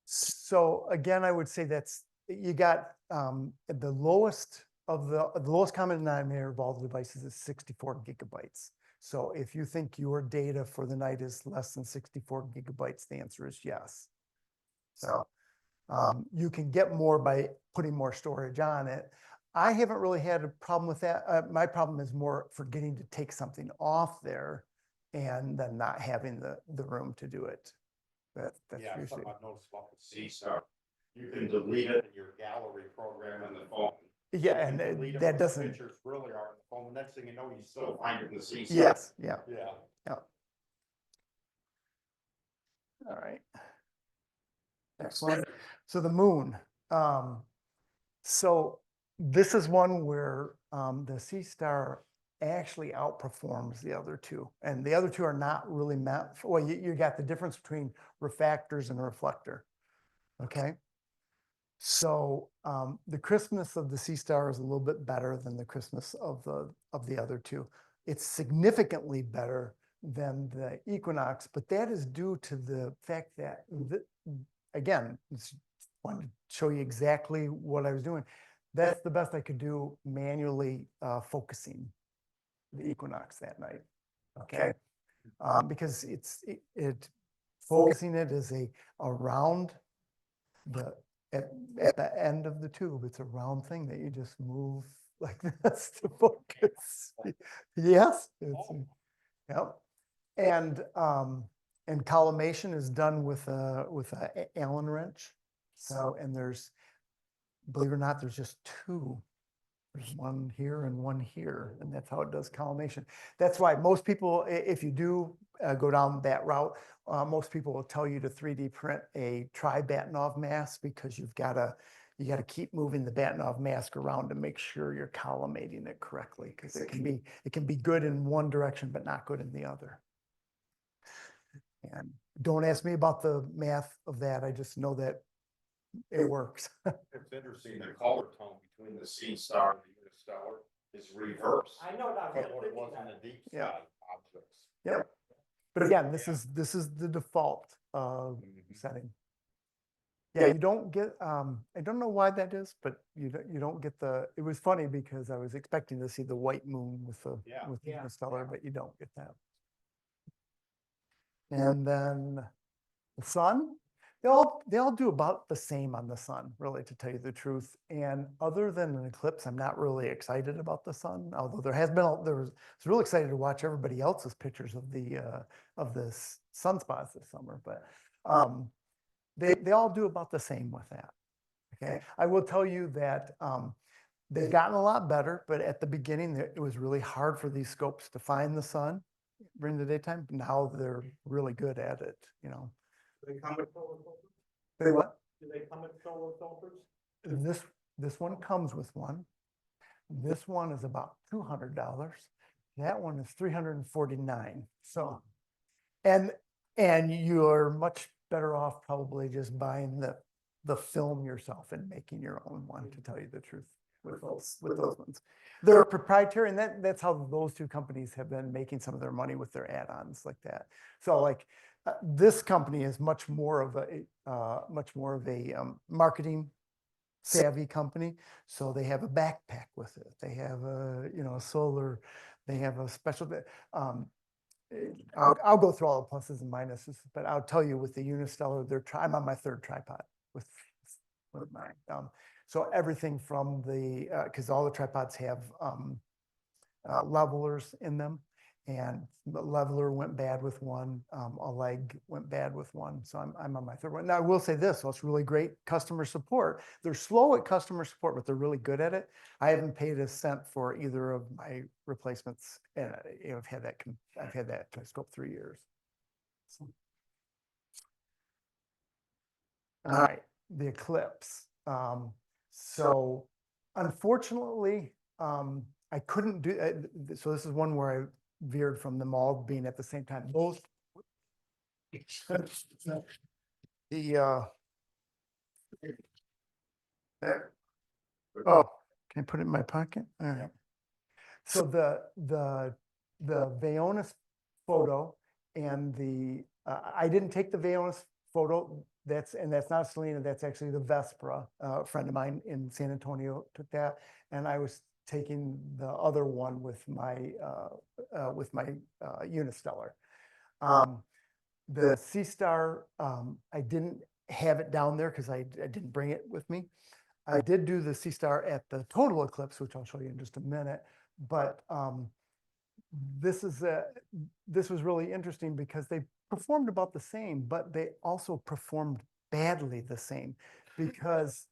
So again, I would say you got the lowest common denominator of all the devices is 64 gigabytes. So if you think your data for the night is less than 64 gigabytes, the answer is yes. So you can get more by putting more storage on it. I haven't really had a problem with that. My problem is more forgetting to take something off there and then not having the room to do it. That's Yeah, usually. something I've noticed about the Sea Star, you can delete it in your gallery program in the phone. Yeah, You can and delete it that when doesn't. the pictures really are in the phone, the next thing you know, you still find it in the Sea Star. Yes, yeah. Yeah. All right. Next one. So the moon. So this is one where the Sea Star actually outperforms the other two. And the other two are not really meant for, well, you got the difference between refractors and a reflector. Okay. So the crispness of the Sea Star is a little bit better than the crispness of the other two. It's significantly better than the Equinox, but that is due to the fact that, again, I wanted to show you exactly what I was doing. That's the best I could do manually focusing the Equinox that night. Okay, because it focusing it is around the at the end of the tube. It's a round thing that you just move like this to focus. Yes, yep. And collimation is done with a Allen wrench. So, and believe it or not, there's just two. There's one here and one here, and that's how it does collimation. That's why most people, if you do go down that route, most people will tell you to 3D print a tri-Batinov mask, because you got to keep moving the Batinov mask around to make sure you're collimating it correctly, because it can be good in one direction but not good in the other. And don't ask me about the math of that. I just know that it works. It's interesting, the color tone between the Sea Star and the Interstellar is reverse. I know that. From what it was in the deep Yeah. sky objects. Yep. But again, this is the default setting. Yeah, you don't get, I don't know why that is, but you don't get it was funny because I was expecting to see the white moon with the Interstellar, but you don't get that. And then the sun, they all do about the same on the sun, really, to tell you the truth. And other than an eclipse, I'm not really excited about the sun. Although I was really excited to watch everybody else's pictures of the sunspots this summer. But they all do about the same with that. Okay, I will tell you that they've gotten a lot better, but at the beginning it was really hard for these scopes to find the sun during the daytime. Now they're really good at it, Do they come with solar filters? They what? Do they come with solar filters? this one comes with one. This one is about $200. That one is $349. So, and you're much better off probably just buying the film yourself and making your own one, to tell you the truth, with those ones. They're proprietary, and that's how those two companies have been making some of their money, with their add-ons like that. So like this company is much more of a marketing savvy company. So they have a backpack with it. They have a, a solar, they have a special, I'll go through all the pluses and minuses, but I'll tell you, with the Unistellar, I'm on my third tripod with mine. So everything from because all the tripods have levelers in them, and the leveler went bad with one, a leg went bad with one. So I'm on my third one. Now I will say this, so it's really great customer support. They're slow at customer support, but they're really good at it. I haven't paid a cent for either of my replacements, and I've had that telescope 3 years. So. All right, the Eclipse. So unfortunately, I couldn't do, so this is one where I veered from them all being at the same time. Both there. Oh, can I put it in my pocket? All right. So the Vaonis photo and I didn't take the Vaonis photo. That's not Selena. That's actually the Vespra. A friend of mine in San Antonio took that, and I was taking the other one with my Unistellar. The Sea Star, I didn't have it down there because I didn't bring it with me. I did do the Sea Star at the total eclipse, which I'll show you in just a minute. But this was really interesting because they performed about the same, but they also performed badly the same, because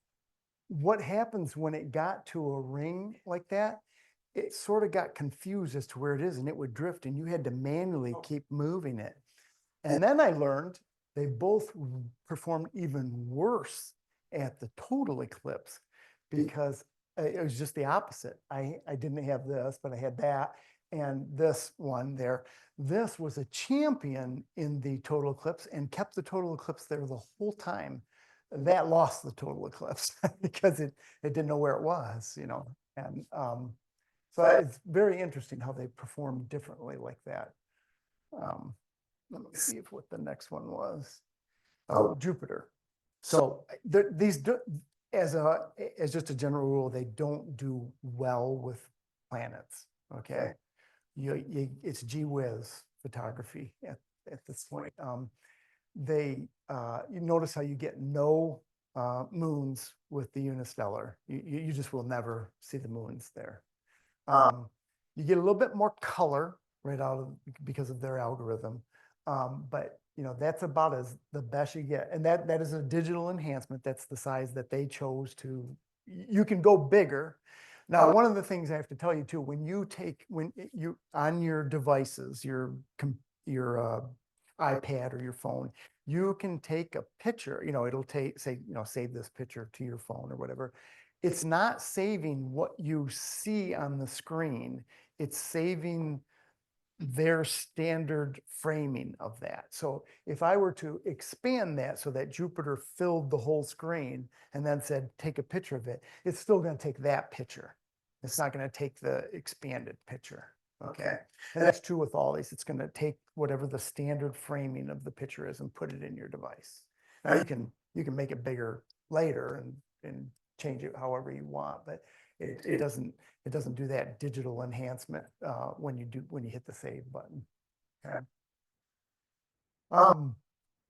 what happens when it got to a ring like that, it sort of got confused as to where it is, and it would drift, and you had to manually keep moving it. And then I learned they both performed even worse at the total eclipse, because it was just the opposite. I didn't have this, but I had that. And this one there, this was a champion in the total eclipse and kept the total eclipse there the whole time. That lost the total eclipse because it didn't know where it was, And so it's very interesting how they perform differently like that. Let me see what the next one was. Oh, Jupiter. So as just a general rule, they don't do well with planets. Okay, it's gee whiz photography at this point. You notice how you get no moons with the Unistellar. You just will never see the moons there. You get a little bit more color right out of because of their algorithm, but that's about the best you get, and that is a digital enhancement. That's the size that they chose to. You can go bigger. Now, one of the things I have to tell you too, when you on your devices, your iPad or your phone, you can take a picture. It'll save this picture to your phone or whatever. It's not saving what you see on the screen. It's saving their standard framing of that. So if I were to expand that so that Jupiter filled the whole screen and then said, take a picture of it, it's still going to take that picture. It's not going to take the expanded picture. Okay. And that's true with all these. It's going to take whatever the standard framing of the picture is and put it in your device. Now you can make it bigger later and change it however you want, but it doesn't do that digital enhancement when you hit the save button. Okay.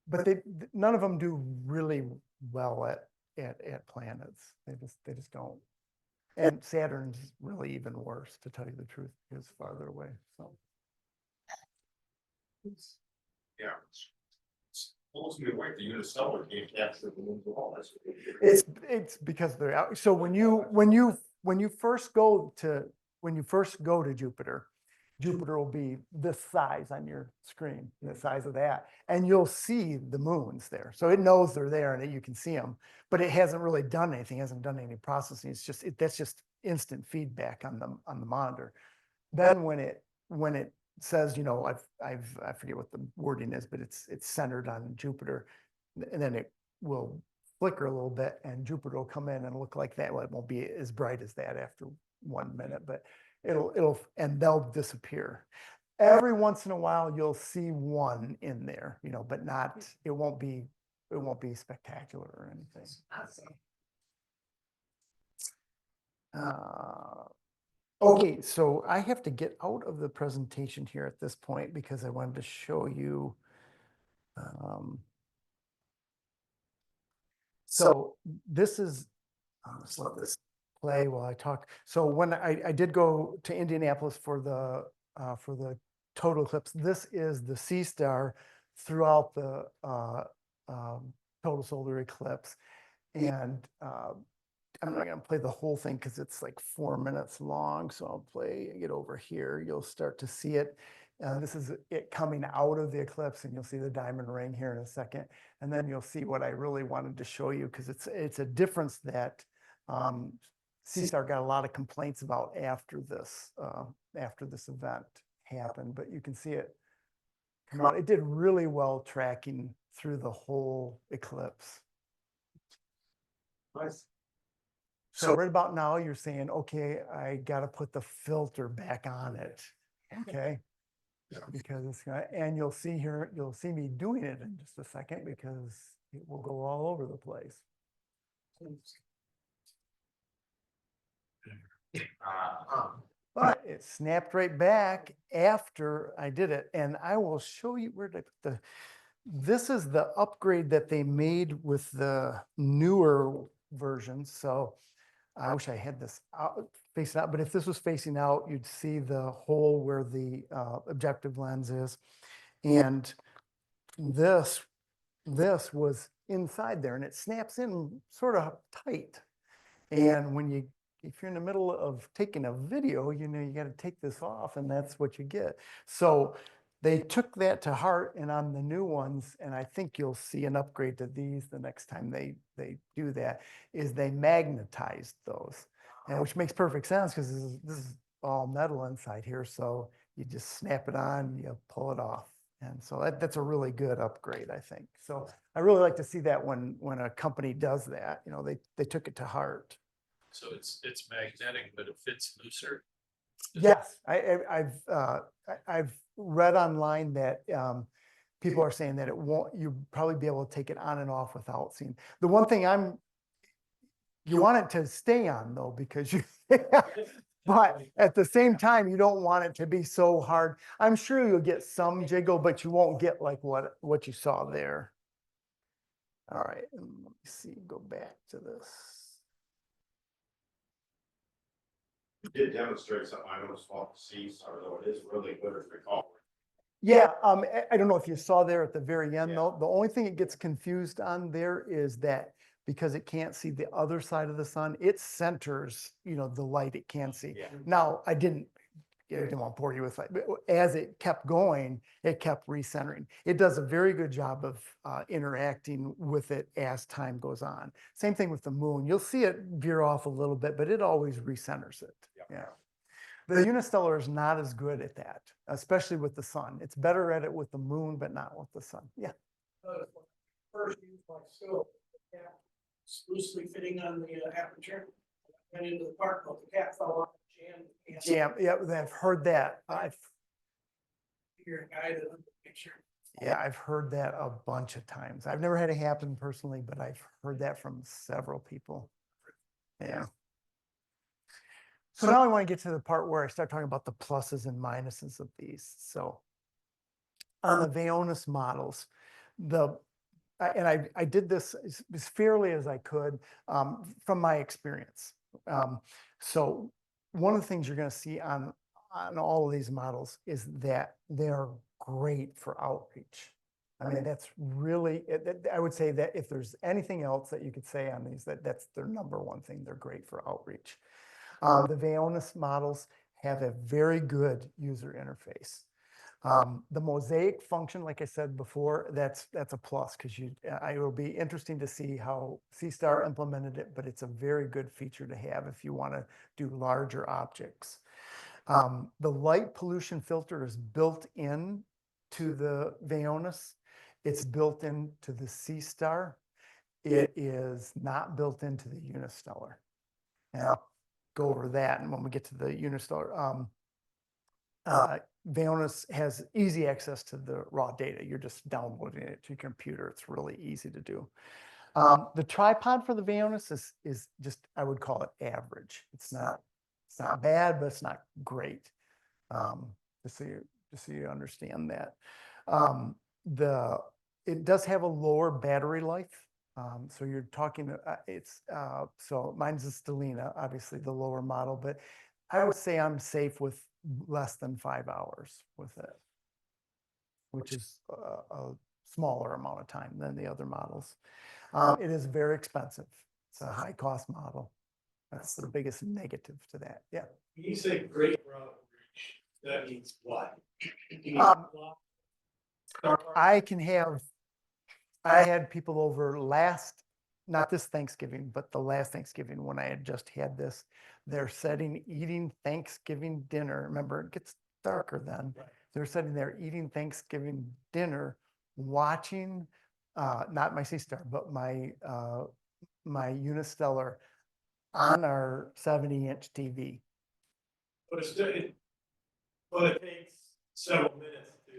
But none of them do really well at planets. They just don't. And Saturn's really even worse, to tell you the truth, because it's farther away. So Yeah. Ultimately, like the Unistellar can't capture the moons at all. it's because they're out. So when you first go to Jupiter, Jupiter will be this size on your screen, the size of that, and you'll see the moons there. So it knows they're there and that you can see them, but it hasn't really done anything, hasn't done any processing. It's just, that's just instant feedback on the monitor. Then when it says, you know, I forget what the wording is, but it's centered on Jupiter, and then it will flicker a little bit and Jupiter will come in and look like that. Well, it won't be as bright as that after 1 minute, but and they'll disappear. Every once in a while, you'll see one in there, you know, but not, it won't be spectacular or anything. Okay, so I have to get out of the presentation here at this point because I wanted to show you. So this is, let's let this play while I talk. So when I did go to Indianapolis for the total eclipse, this is the sea star throughout the total solar eclipse. And I'm not going to play the whole thing because it's like 4 minutes long. So I'll get over here. You'll start to see it. This is it coming out of the eclipse, and you'll see the diamond ring here in a second. And then you'll see what I really wanted to show you, because it's a difference that CSTAR got a lot of complaints about after this event happened. But you can see it come out. It did really well tracking through the whole eclipse. Nice. So right about now, you're saying, okay, I got to put the filter back on it. Okay. Because it's gonna, and you'll see me doing it in just a second because it will go all over the place. But it snapped right back after I did it. And I will show you where to put this is the upgrade that they made with the newer versions. So I wish I had this out, facing out, but if this was facing out, you'd see the hole where the objective lens is. And this was inside there, and it snaps in sort of tight. And if you're in the middle of taking a video, you know, you got to take this off, and that's what you get. So they took that to heart, and on the new ones, and I think you'll see an upgrade to these the next time they do that, is they magnetized those, and which makes perfect sense because this is all metal inside here. So you just snap it on, you pull it off. And so that's a really good upgrade, I think. So I really like to see that when a company does that, you know, they took it to heart. So it's magnetic, but it fits looser. Yes, I've read online that people are saying that it won't. You'll probably be able to take it on and off without seeing. The one thing you want it to stay on though, because you. But at the same time, you don't want it to be so hard. I'm sure you'll get some jiggle, but you won't get like what you saw there. All right, let me see. Go back to this. You did demonstrate something I noticed off the CSTAR, though it is really good at recall. Yeah, I don't know if you saw there at the very end though. The only thing it gets confused on there is that because it can't see the other side of the sun, it centers, you know, the light it can see. Yeah. Now, I didn't want to bore you with it, but as it kept going, it kept recentering. It does a very good job of interacting with it as time goes on. Same thing with the moon. You'll see it veer off a little bit, but it always recenters it. Yeah. The Unistellar is not as good at that, especially with the sun. It's better at it with the moon, but not with the sun. Yeah. First used my scope, the cap loosely fitting on the aperture. Went into the park, but the cap fell off and jammed. Yeah, I've heard that. Your guide in the picture. Yeah, I've heard that a bunch of times. I've never had it happen personally, but I've heard that from several people. Yeah. So now I want to get to the part where I start talking about the pluses and minuses of these. So on the Vaonis models, I did this as fairly as I could from my experience. So one of the things you're going to see on all of these models is that they're great for outreach. I mean, that's really, I would say that if there's anything else that you could say on these, that's their number one thing. They're great for outreach. The Vaonis models have a very good user interface. The mosaic function, like I said before, that's a plus because it will be interesting to see how C-Star implemented it, but it's a very good feature to have if you want to do larger objects. The light pollution filter is built in to the Vaonis. It's built into the C-Star. It is not built into the Unistellar. And I'll go over that, and when we get to the Unistellar, Vaonis has easy access to the raw data. You're just downloading it to your computer. It's really easy to do. The tripod for the Vaonis is just, I would call it average. It's not bad, but it's not great. Just so you understand that. It does have a lower battery life. So you're talking, so mine's a Stellina, obviously the lower model, but I would say I'm safe with less than 5 hours with it, which is a smaller amount of time than the other models. It is very expensive. It's a high cost model. That's the biggest negative to that. Yeah. When you say great route reach, that means what? I had people over not this Thanksgiving, but the last Thanksgiving when I had just had this. They're eating Thanksgiving dinner. Remember, it gets darker then. Right. They're sitting there eating Thanksgiving dinner, watching, not my C-Star, but my Unistellar on our 70-inch TV. But it takes several minutes to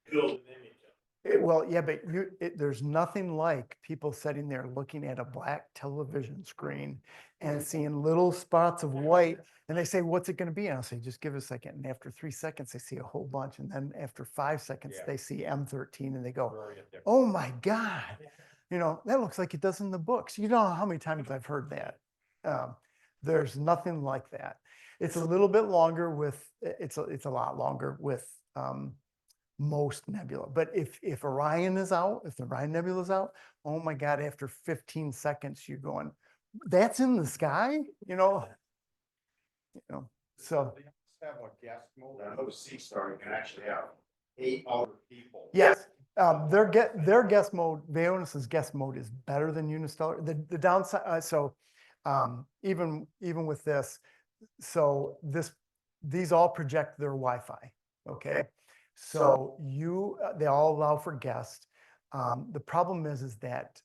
build an image. Well, yeah, but there's nothing like people sitting there looking at a black television screen and seeing little spots of white, and they say, "What's it going to be?" And I'll say, "Just give it a second." And after 3 seconds, they see a whole bunch, and then after 5 seconds, they see M13, and they go, "Oh my God, that looks like it does in the books." You know how many times I've heard that. There's nothing like that. It's a little bit longer with. It's a lot longer with. Most nebula. But if Orion is out, if the Orion Nebula is out, oh my God, after 15 seconds, you're going, that's in the sky, so. They have a guest mode. I know C-Star, you can actually have 8 other people. Yes, their guest mode, Vaonis's guest mode is better than Unistellar. The downside, even with this, so these all project their Wi-Fi, okay? So they all allow for guests. The problem is that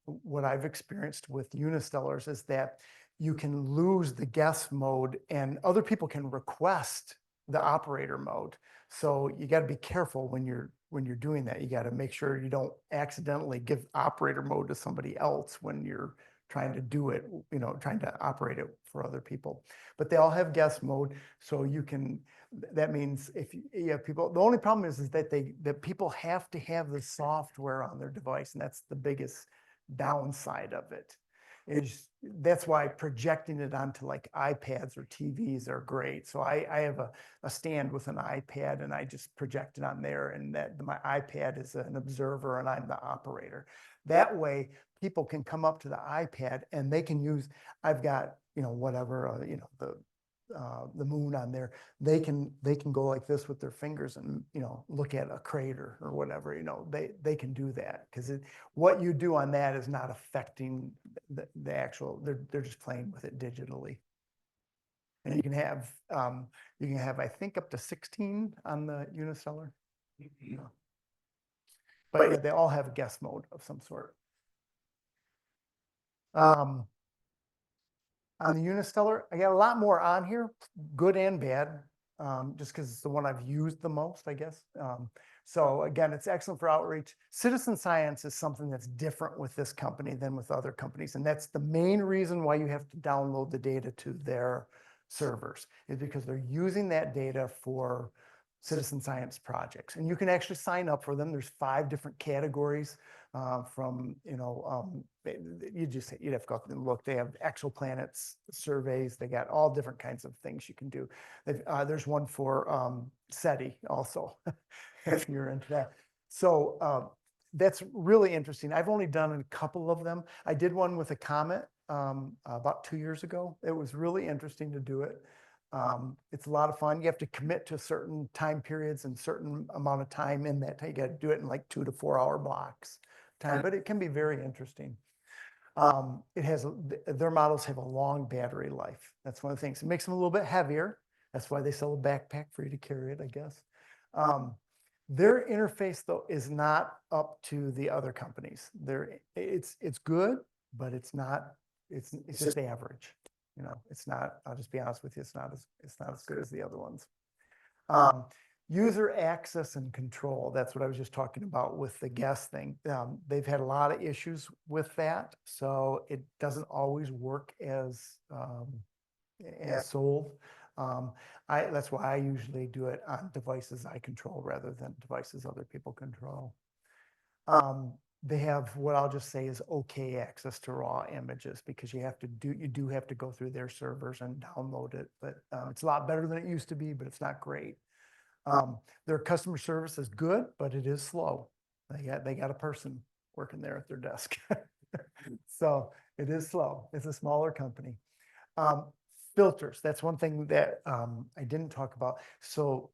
what I've experienced with Unistellars is that you can lose the guest mode and other people can request the operator mode. So you got to be careful when you're doing that. You got to make sure you don't accidentally give operator mode to somebody else when you're trying to do it, trying to operate it for other people. But they all have guest mode, so that means if you have people, the only problem is that people have to have the software on their device, and that's the biggest downside of it. That's why projecting it onto like iPads or TVs are great. So I have a stand with an iPad, and I just project it on there, and my iPad is an observer and I'm the operator. That way people can come up to the iPad and they can use, I've got, whatever, the moon on there. They can go like this with their fingers and, look at a crater or whatever, they can do that because what you do on that is not affecting the actual, they're just playing with it digitally. And you can have, I think up to 16 on the Unistellar. But yeah, they all have a guest mode of some sort. On the Unistellar, I got a lot more on here, good and bad, just because it's the one I've used the most, I guess. So again, it's excellent for outreach. Citizen science is something that's different with this company than with other companies. And that's the main reason why you have to download the data to their servers, is because they're using that data for citizen science projects. And you can actually sign up for them. There's 5 different categories from, you'd have to go up and look. They have exoplanets surveys. They got all different kinds of things you can do. There's one for SETI also, if you're into that. So that's really interesting. I've only done a couple of them. I did one with a comet about 2 years ago. It was really interesting to do it. It's a lot of fun. You have to commit to certain time periods and certain amount of time in that. You got to do it in like 2 to 4 hour blocks time, but it can be very interesting. It has, their models have a long battery life. That's one of the things. It makes them a little bit heavier. That's why they sell a backpack for you to carry it, I guess. Their interface though is not up to the other companies. It's good, but it's not, it's just average. You know, it's not, I'll just be honest with you, it's not as good as the other ones. User access and control, that's what I was just talking about with the guest thing. They've had a lot of issues with that, so it doesn't always work as sold. That's why I usually do it on devices I control rather than devices other people control. They have what I'll just say is okay access to raw images because you do have to go through their servers and download it, but it's a lot better than it used to be, but it's not great. Their customer service is good, but it is slow. They got a person working there at their desk. So it is slow. It's a smaller company. Filters, that's one thing that I didn't talk about. So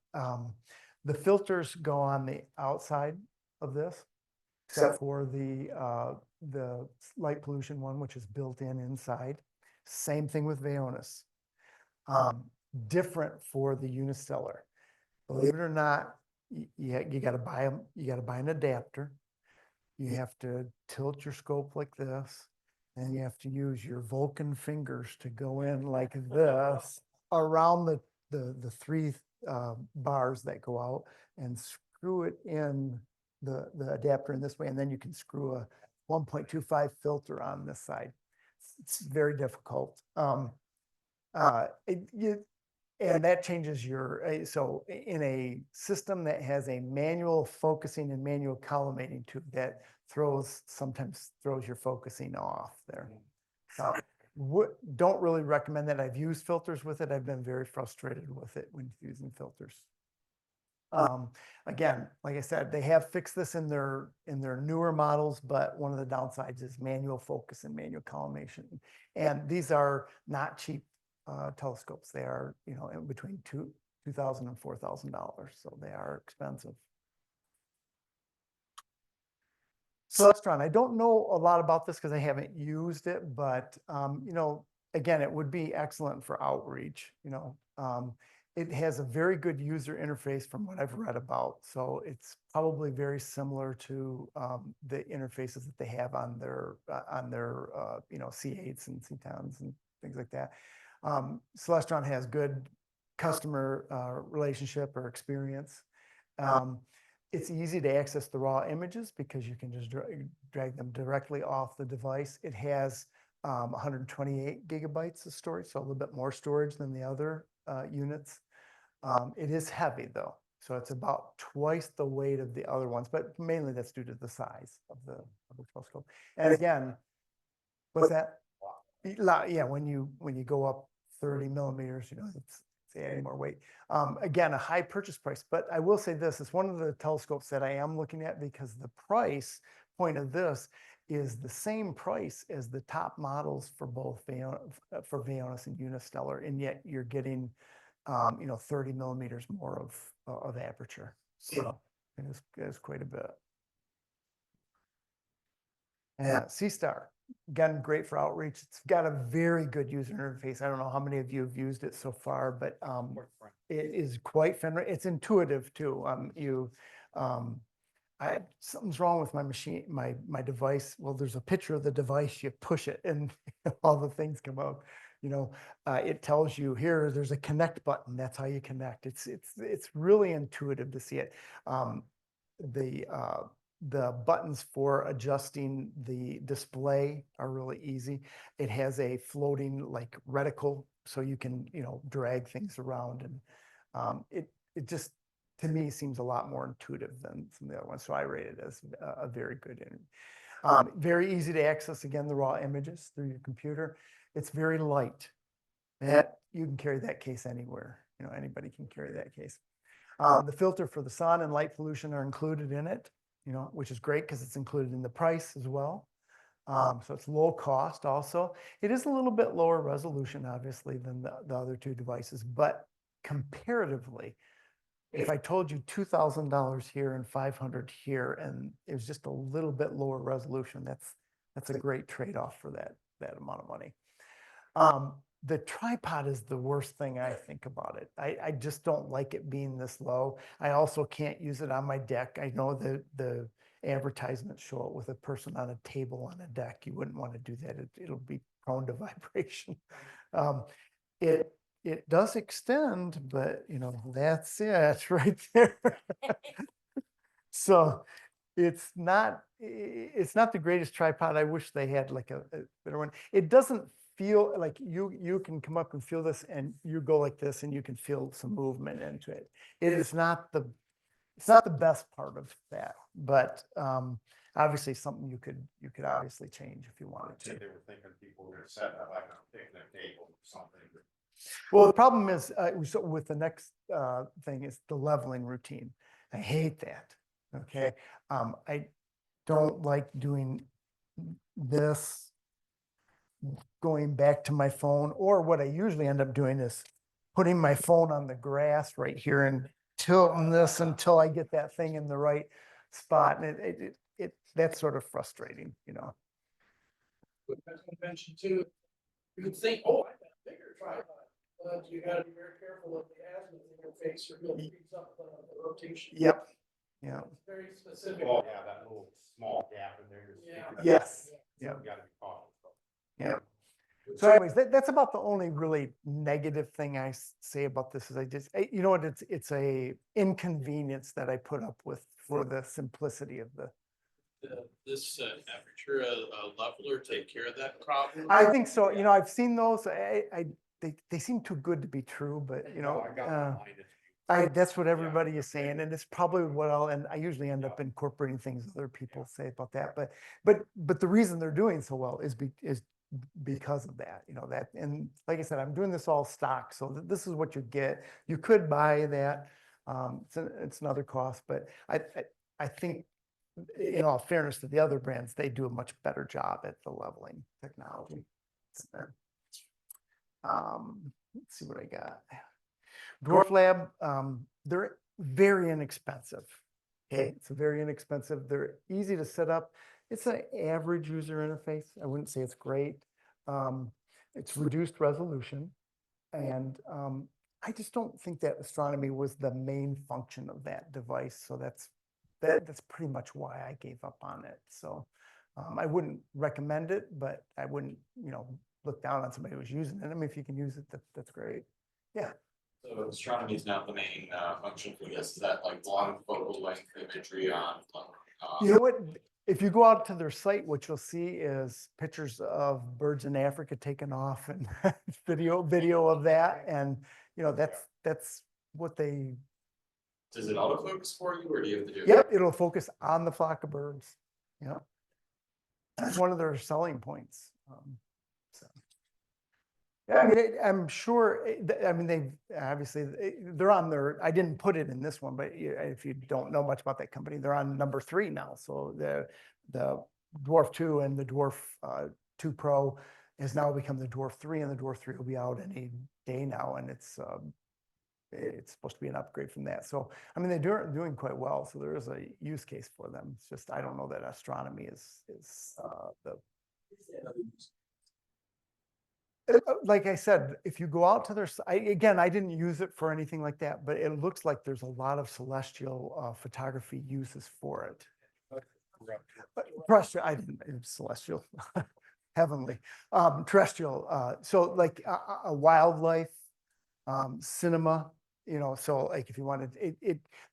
the filters go on the outside of this, except for the light pollution one, which is built in inside. Same thing with Vaonis. Different for the Unistellar. Believe it or not, you got to buy them. You got to buy an adapter. You have to tilt your scope like this, and you have to use your Vulcan fingers to go in like this around the three bars that go out and screw it in the adapter in this way, and then you can screw a 1.25 filter on this side. It's very difficult. And that changes so in a system that has a manual focusing and manual collimating tube, that sometimes throws your focusing off there. So don't really recommend that. I've used filters with it. I've been very frustrated with it when using filters. Again, like I said, they have fixed this in their newer models, but one of the downsides is manual focus and manual collimation. And these are not cheap telescopes. They are, in between $2,000 and $4,000, so they are expensive. Celestron, I don't know a lot about this because I haven't used it, but again, it would be excellent for outreach. It has a very good user interface from what I've read about, so it's probably very similar to the interfaces that they have on their C8s and C10s and things like that. Celestron has good customer relationship or experience. It's easy to access the raw images because you can just drag them directly off the device. It has 128 gigabytes of storage, so a little bit more storage than the other units. It is heavy though, so it's about twice the weight of the other ones, but mainly that's due to the size of the telescope. And again, what's that? Yeah, when you go up 30 millimeters, it's adding more weight. Again, a high purchase price, but I will say this, it's one of the telescopes that I am looking at because the price point of this is the same price as the top models for both Vaonis and Unistellar, and yet you're getting 30 millimeters more of aperture. So it is quite a bit. Yeah, C-Star. Again, great for outreach. It's got a very good user interface. I don't know how many of you have used it so far, but it is quite friendly. It's intuitive too. Something's wrong with my machine, my device. Well, there's a picture of the device. You push it, and all the things come out. It tells you here. There's a connect button. That's how you connect. It's really intuitive to see it. The buttons for adjusting the display are really easy. It has a floating like reticle, so you can drag things around, and it just to me seems a lot more intuitive than some of the other ones. So I rate it as a very good. Very easy to access again the raw images through your computer. It's very light. That you can carry that case anywhere. Anybody can carry that case. The filter for the sun and light pollution are included in it. Which is great because it's included in the price as well. So it's low cost also. It is a little bit lower resolution, obviously, than the other two devices, but comparatively, if I told you $2,000 here and 500 here, and it was just a little bit lower resolution, that's a great trade-off for that amount of money. The tripod is the worst thing I think about it. I just don't like it being this low. I also can't use it on my deck. I know the advertisements show it with a person on a table on a deck. You wouldn't want to do that. It'll be prone to vibration. It does extend, but that's it right there. So it's not the greatest tripod. I wish they had like a better one. It doesn't feel like you can come up and feel this, and you go like this and you can feel some movement into it. It's not the best part of that, but obviously something you could obviously change if you wanted to. They were thinking people were gonna set up like a picnic table or something. Well, the problem is so with the next thing is the leveling routine. I hate that. Okay, I don't like doing this, going back to my phone, or what I usually end up doing is putting my phone on the grass right here and tilting this until I get that thing in the right spot, and that's sort of frustrating. But as I mentioned too, you could think, oh, I got a bigger tripod, but you gotta be very careful of the azimuth in your face, or you'll freeze up the rotation. Yep. Yeah. It's very specific. Oh, yeah, that little small gap in there. Yeah. Yes. You Yeah. gotta be cautious. Yeah. So anyways, that's about the only really negative thing I say about this is you know what, it's a inconvenience that I put up with for the simplicity of the. This aperture leveler take care of that problem? I think so. I've seen those. They seem too good to be true, but I got mine. that's what everybody is saying, and it's probably what and I usually end up incorporating things other people say about that. But the reason they're doing so well is because of that, and like I said, I'm doing this all stock, so this is what you get. You could buy that. It's another cost, but I think, in all fairness to the other brands, they do a much better job at the leveling technology. Let's see what I got. Dwarf Lab, they're very inexpensive. Okay, it's very inexpensive. They're easy to set up. It's an average user interface. I wouldn't say it's great. It's reduced resolution, and I just don't think that astronomy was the main function of that device. So that's pretty much why I gave up on it. So I wouldn't recommend it, but I wouldn't, look down on somebody who's using it. I mean, if you can use it, that's great. Yeah. So astronomy is not the main function for this. Is that like long focal length imagery on? You know what? If you go out to their site, what you'll see is pictures of birds in Africa taken off, and video of that, and that's what they. Does it autofocus for you, or do you have to do it? Yep, it'll focus on the flock of birds. Yeah, that's one of their selling points. So. Yeah, I mean, I'm sure. I mean, they obviously they're on their. I didn't put it in this one, but if you don't know much about that company, they're on number 3 now. So the Dwarf 2 and the Dwarf 2 Pro has now become the Dwarf 3, and the Dwarf 3 will be out any day now, and it's supposed to be an upgrade from that. So I mean, they're doing quite well. So there is a use case for them. It's just I don't know that astronomy is the. Like I said, if you go out to their, again, I didn't use it for anything like that, but it looks like there's a lot of celestial photography uses for it. Terrestrial, I didn't, it's celestial, heavenly, terrestrial. So like a wildlife, cinema, so like if you wanted,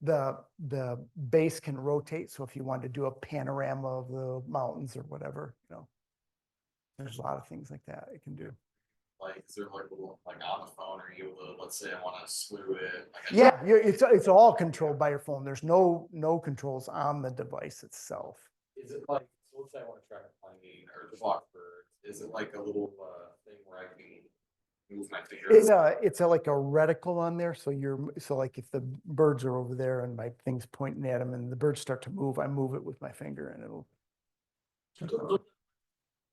the base can rotate. So if you wanted to do a panorama of the mountains or whatever, there's a lot of things like that it can do. Like, is there like on the phone, are you able to, let's say I want to slew it? Yeah, it's all controlled by your phone. There's no controls on the device itself. Is it like, so let's say I want to track a plane or the flock birds, is it like a little thing where I can move my finger? It's like a reticle on there. So like if the birds are over there and my thing's pointing at them and the birds start to move, I move it with my finger and it'll.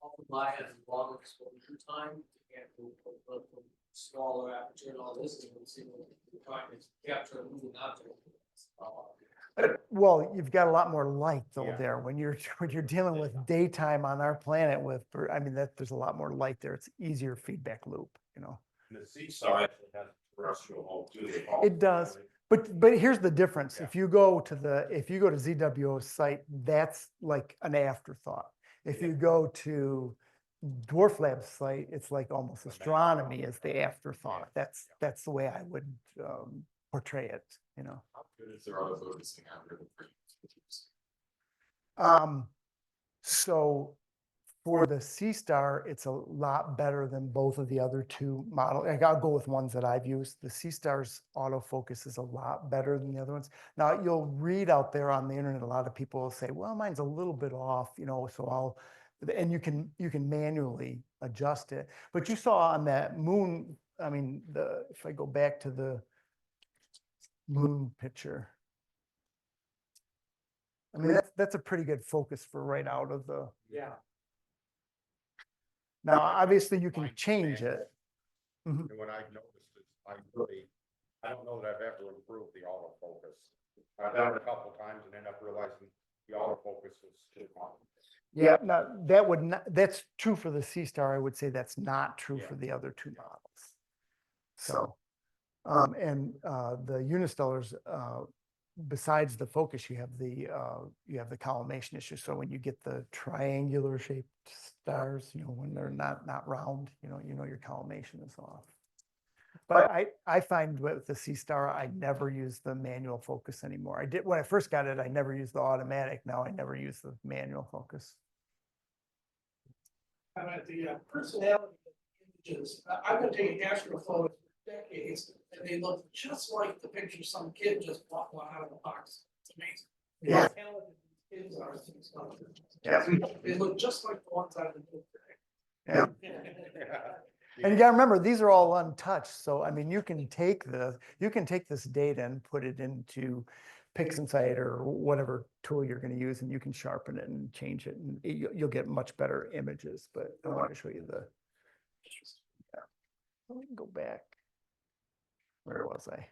often buy has longer exposure time to get the smaller aperture and all this, and we'll see what we're trying to capture a moving object. Well, you've got a lot more light though Yeah. there. When you're, when you're dealing with daytime on our planet with, I mean, there's a lot more light there. It's easier feedback loop, you know? And the seesaw actually has terrestrial home too. They call It does. But here's the difference. Yeah. If you go to ZWO's site, that's like an afterthought. If you go to Dwarf Lab's site, it's like almost astronomy is the afterthought. That's the way I would portray it, you know? How good is their auto focusing algorithm for users? So for the C Star, it's a lot better than both of the other two models. I'll go with ones that I've used. The C Star's autofocus is a lot better than the other ones. Now you'll read out there on the internet, a lot of people will say, well, mine's a little bit off, you know, so and you can manually adjust it. But you saw on that moon, I mean, if I go back to the moon picture, I mean, that's a pretty good focus for right out of the. Yeah. Now, obviously, you can change it. And what I've noticed is I don't know that I've ever improved the autofocus. I've done it a couple of times and end up realizing the autofocus was too long. Yeah, no, that would not, that's true for the C Star. I would say that's not true Yeah. for the other two models. So, and the Unistellars, besides the focus, you have the collimation issue. So when you get the triangular shaped stars, you know, when they're not round, you know your collimation is off. But I find with the C Star, I never use the manual focus anymore. I did when I first got it, I never used the automatic. Now I never use the manual focus. About the personality of the images, I've been taking astrophotos for decades, and they look just like the picture some kid just walked out of the box. It's amazing. Yeah. How talented these kids are, things like that. Yeah. They look just like the ones I've been doing. Yeah. And you gotta remember, these are all untouched. So, I mean, you can take this data and put it into PixInsight or whatever tool you're gonna use, and you can sharpen it and change it, and you'll get much better images. But I want to show you the, yeah. Let me go back. Where was I?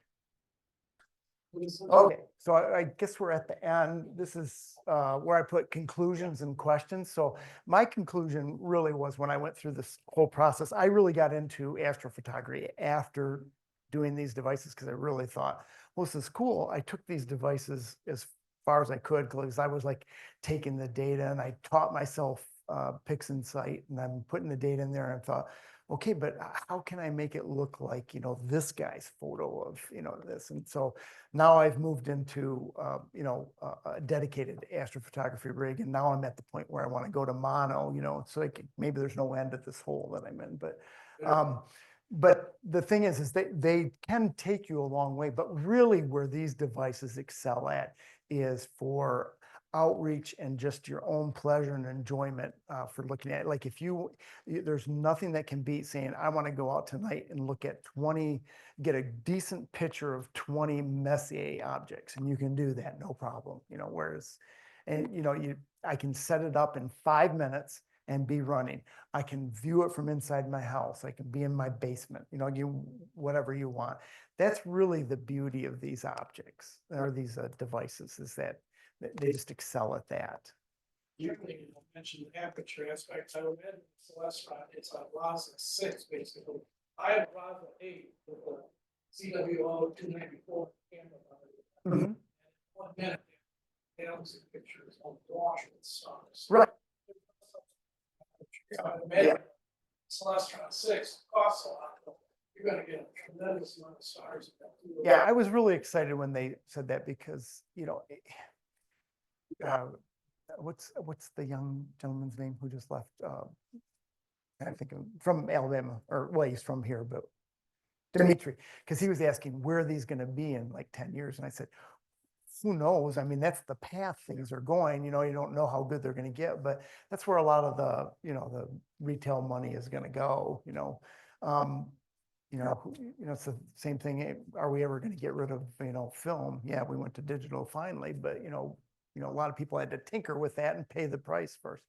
Okay, so I guess we're at the end. This is where I put conclusions and questions. So my conclusion really was when I went through this whole process, I really got into astrophotography after doing these devices because I really thought, well, this is cool. I took these devices as far as I could because I was like taking the data and I taught myself PixInsight and I'm putting the data in there and I thought, okay, but how can I make it look like, you know, this guy's photo of, you know, this? And so now I've moved into, you know, a dedicated astrophotography rig. And now I'm at the point where I want to go to mono, you know, it's like maybe there's no end at this hole that I'm in, but the thing is they can take you a long way, but really where these devices excel at is for outreach and just your own pleasure and enjoyment for looking at it. Like there's nothing that can beat saying, I want to go out tonight and look at get a decent picture of 20 Messier objects. And you can do that, no problem, you know, I can set it up in 5 minutes and be running. I can view it from inside my house. I can be in my basement, you know, whatever you want. That's really the beauty of these objects or these devices is that they just excel at that. Certainly, you mentioned the aperture aspect. I read Celestron, it's a RASA 6 basically. I have RASA 8 with a CWO 294 camera. Mhm. 1 minute, galaxy pictures on wash with stars. Right. So I imagine Celestron 6 costs a lot, but you're gonna get a tremendous amount of stars. Yeah, I was really excited when they said that because, you know, what's the young gentleman's name who just left? I think from Alabama, or well, he's from here, but Dimitri, because he was asking where are these going to be in like 10 years, and I said, who knows? I mean, that's the path things are going. You know, you don't know how good they're going to get, but that's where a lot of the retail money is going to go. It's the same thing. Are we ever going to get rid of film? Yeah, we went to digital finally, but a lot of people had to tinker with that and pay the price first.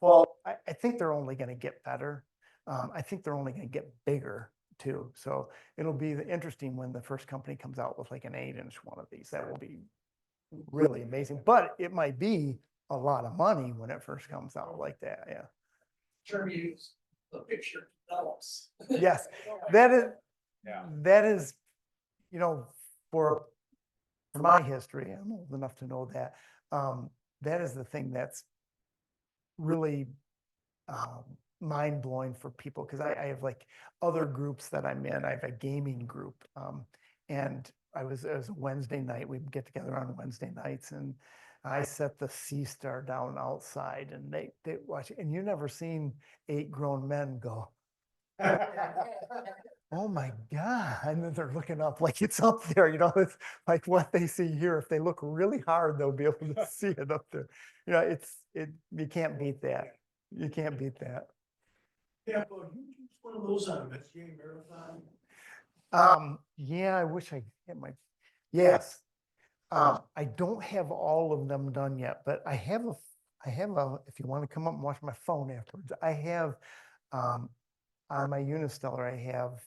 Well, I think they're only gonna get better. I think they're only gonna get bigger too. So it'll be interesting when the first company comes out with like an 8-inch one of these. That will be really amazing, but it might be a lot of money when it first comes out like that, yeah. Term use, the picture develops. Yes, that is, Yeah. that is, you know, for my history, I'm old enough to know that, that is the thing that's really mind blowing for people, because I have like other groups that I'm in. I have a gaming group, and it was a Wednesday night. We'd get together on Wednesday nights, and I set the Sea Star down outside, and they watch it. And you never seen 8 grown men go, oh my God. And then they're looking up like it's up there, you know, it's like what they see here. If they look really hard, they'll be able to see it up there. You know, you can't beat that. You can't beat that. Yeah, but you choose one of those on a SGA marathon. Yeah, I wish I had yes. I don't have all of them done yet, but I have if you want to come up and watch my phone afterwards, I have, on my Unistellar, I have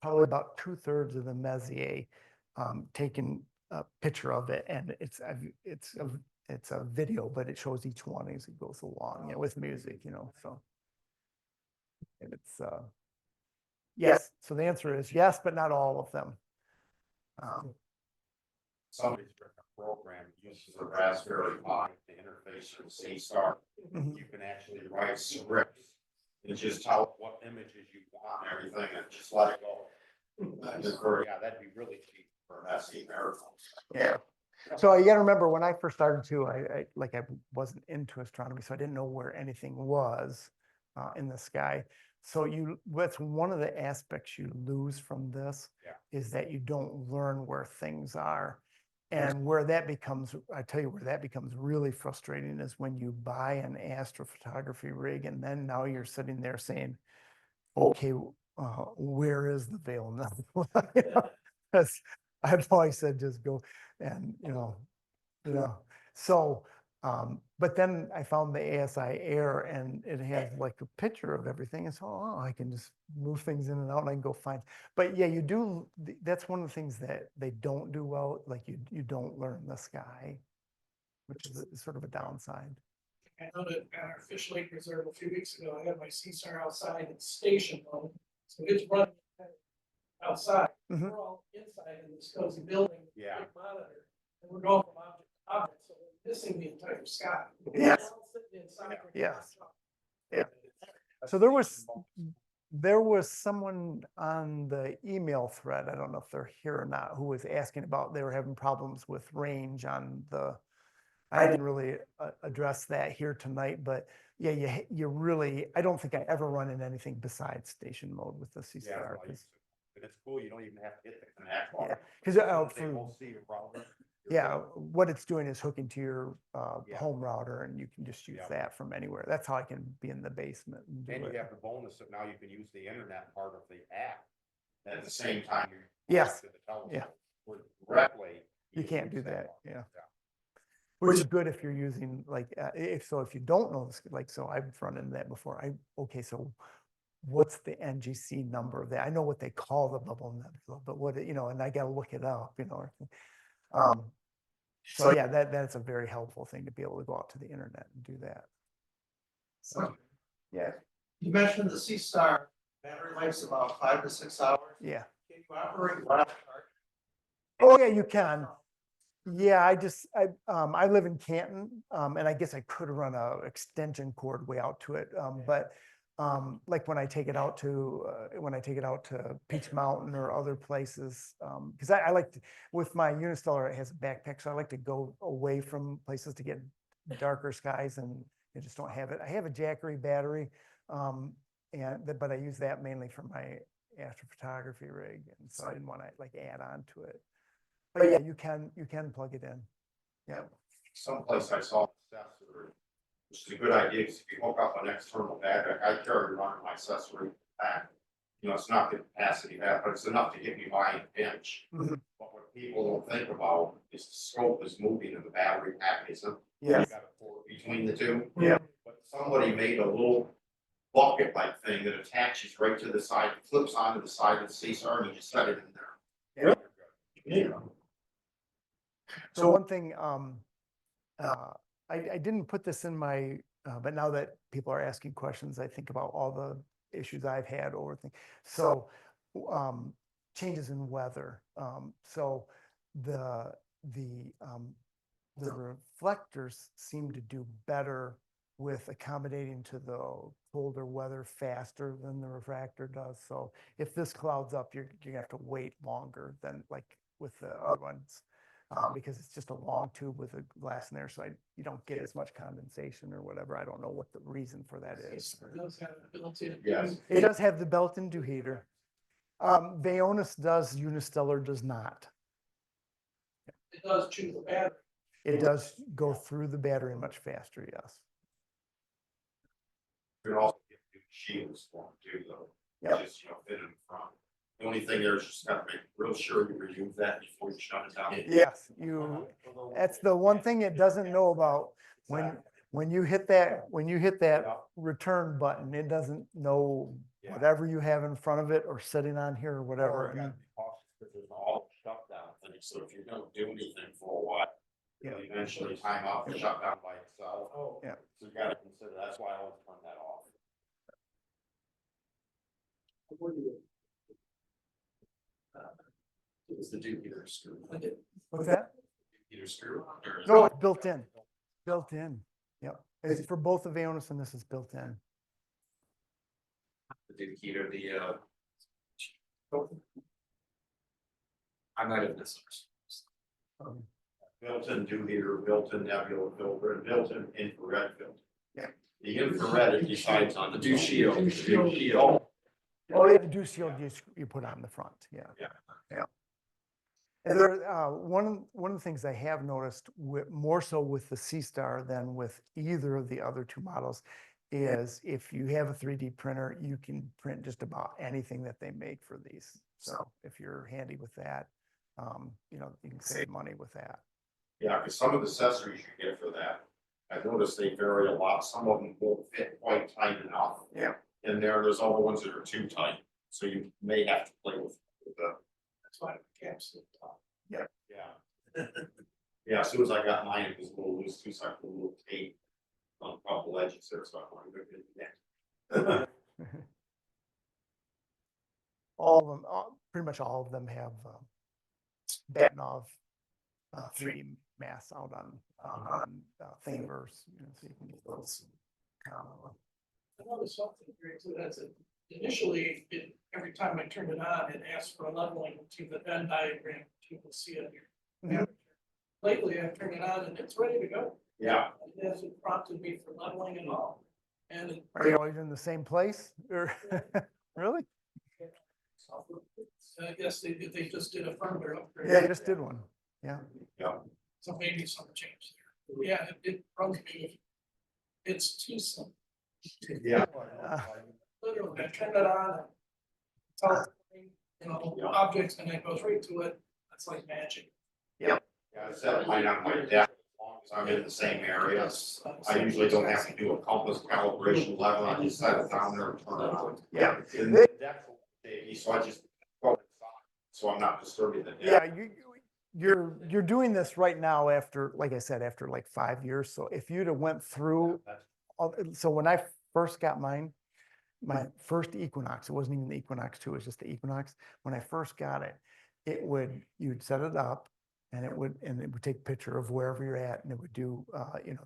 probably about 2/3 of the Messier, taken a picture of it, and it's a video, but it shows each one as it goes along, you know, with music, you know, so. And it's, yes, so the answer is yes, but not all of them. Somebody's written a program, uses a Raspberry Pi to interface with Sea Star. Mhm. You can actually write scripts and just tell it what images you want and everything, and just let it go. Yeah, that'd be really cheap for an SE marathon. Yeah. So you gotta remember, when I first started too, I wasn't into astronomy, so I didn't know where anything was in the sky. So that's one of the aspects you lose from this, Yeah. is that you don't learn where things are. And where that becomes, I tell you, where that becomes really frustrating is when you buy an astrophotography rig, and then now you're sitting there saying, okay, where is the veil now? Because I've always said, just go, and so, but then I found the ASI Air, and it has like a picture of everything, and so, oh, I can just move things in and out, and I can go find. But yeah, that's one of the things that they don't do well, like you don't learn the sky, which is sort of a downside. I know that at our Fish Lake Reserve a few weeks ago, I had my Sea Star outside at station mode, so it's running outside. Mhm. We're all inside in this cozy building. Yeah. Big monitor, and we're going from object to object, so we're missing the entire sky. Yes. We're all sitting inside. Yes. Yeah. So there was someone on the email thread, I don't know if they're here or not, who was asking about, they were having problems with range on I didn't really address that here tonight, but yeah, you really, I don't think I ever run in anything besides station mode with the Sea Yeah, Star. well, and it's cool, you don't even have to hit the connect Yeah, button. because They won't see your router. yeah, what it's doing is hooking to your Yeah. home router, and you can just use Yeah. that from anywhere. That's how I can be in the basement and do And you it. have the bonus that now you can use the internet part of the app at the same time you're. Yes. to the telescope. Yeah. Where directly. You can't do use that, one. yeah. Which is good if you're using like, if you don't know this, like, so I've run into that before. Okay, so what's the NGC number of that? I know what they call the bubble nebula, but what, and I gotta look it up, So yeah, that's a very helpful thing to be able to go out to the internet and do that. So, yeah, You mentioned the Sea Star battery life's about 5 to 6 hours. yeah. Can you operate without a charge? Oh, yeah, you can. Yeah, I live in Canton, and I guess I could run a extension cord way out to it. But like when I take it out to Peach Mountain or other places, because I like to, with my Unistellar, it has a backpack, so I like to go away from places to get darker skies, and I just don't have it. I have a Jackery battery, but I use that mainly for my astrophotography rig, and so I didn't want to like add on to it. But yeah, you can plug it in. Yeah. Someplace I saw accessory, which is a good idea, because if you hook up an external battery, I carry around my accessory pack. It's not the capacity of that, but it's enough to get me by an inch. Mhm. But what people don't think about is the scope is moving and the battery pack isn't. Yes. You got to port between the two. Yeah. But somebody made a little bucket like thing that attaches right to the side, flips onto the side of the CSR, and you just set it in there. Yeah. So one thing, I didn't put this in my, but now that people are asking questions, I think about all the issues I've had over things. So, changes in weather. So the reflectors seem to do better with accommodating to the colder weather faster than the refractor does. So if this clouds up, you're gonna have to wait longer than like with the other ones. Because it's just a long tube with a glass in there, so you don't get as much condensation or whatever. I don't know what the reason for that is. Yes. It does have the built-in dew heater. Vaonis does, Unistellar does not. It does choose the battery. It does go through the battery much faster, yes. You can also get new shields for them too, though. Yep. Just, fit in front. The only thing there is just gotta make real sure you remove that before you shut it down. Yes, that's the one thing it doesn't know about. When you hit that return button, it doesn't know whatever you have in front of it or sitting on here or whatever. Because there's all shutdown things, so if you don't do anything for a while, Yeah. it'll eventually time out and shut down by itself. Oh. Yeah. So you gotta consider, that's why I always turn that off. It's the dew heater screw. What's that? Heater screw. or is No, it- it's built in. Built in. Yep. It's for both the Vaonis and this is built in. The dew heater, I might have missed. Built-in dew heater, built-in nebula filter, and built-in infrared filter. Yeah. The infrared, it decides on the dew shield. Dew The shield. dew shield. Oh, yeah, the dew shield you put on the front, yeah. Yeah. Yeah. And there, one of the things I have noticed more so with the C-Star than with either of the other two models is if you have a 3D printer, you can print just about anything that they make for these. So if you're handy with that, you can save money with that. Yeah, because some of the accessories you get for that, I noticed they vary a lot. Some of them won't fit quite tight enough. Yeah. And there's other ones that are too tight, so you may have to play with the. That's why the caps at the top. Yeah. Yeah, as soon as I got mine, it was a little loose too, so I put a little tape on a couple edges there, so I wanted to get it. All of them, pretty much all of them have Batinov 3D mass out on Thingiverse, so you can get those. I noticed something here too, that's it. Initially, every time I turned it on, it asked for a leveling to the Venn diagram, you can see it here. Mhm. Lately, I turned it on and it's ready to go. Yeah, It hasn't prompted me for leveling at all. And it, Are you always in the same place or really? I guess they just did a firmware upgrade. Yeah, I just did one. Yeah. So maybe some change there. Yeah, it runs me. It's too simple. yeah. Literally, I turn it on. And tell it, objects, and it goes right to it. That's like magic. Yeah, I set mine on my desk, as long as I'm in the same area. I usually don't have to do a compass calibration level, I just set it down there and turn it on. Yeah. And the deck's a little shaky, so I just go inside, so I'm not disturbing the Yeah, deck. you're doing this right now after, like I said, after like 5 years. So if you'd have went through, so when I first got mine, my first Equinox, it wasn't even the Equinox 2, it was just the Equinox. When I first got it, you'd set it up and it would take a picture of wherever you're at and it would do,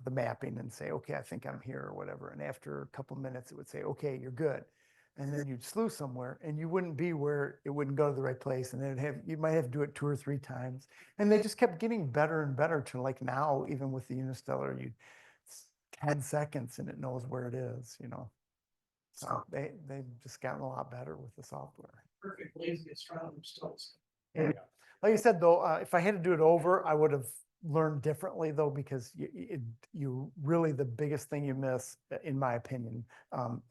the mapping and say, okay, I think I'm here or whatever. And after a couple minutes, it would say, okay, you're good. And then you'd slew somewhere and you wouldn't be where it wouldn't go to the right place. And then you might have to do it 2 or 3 times. And they just kept getting better and better to like now, even with the Unistellar, it's 10 seconds and it knows where it is, So they've just gotten a lot better with the software. Perfect lazy astronomer still. Yeah. Like I said, though, if I had to do it over, I would have learned differently, though, because you really, the biggest thing you miss, in my opinion,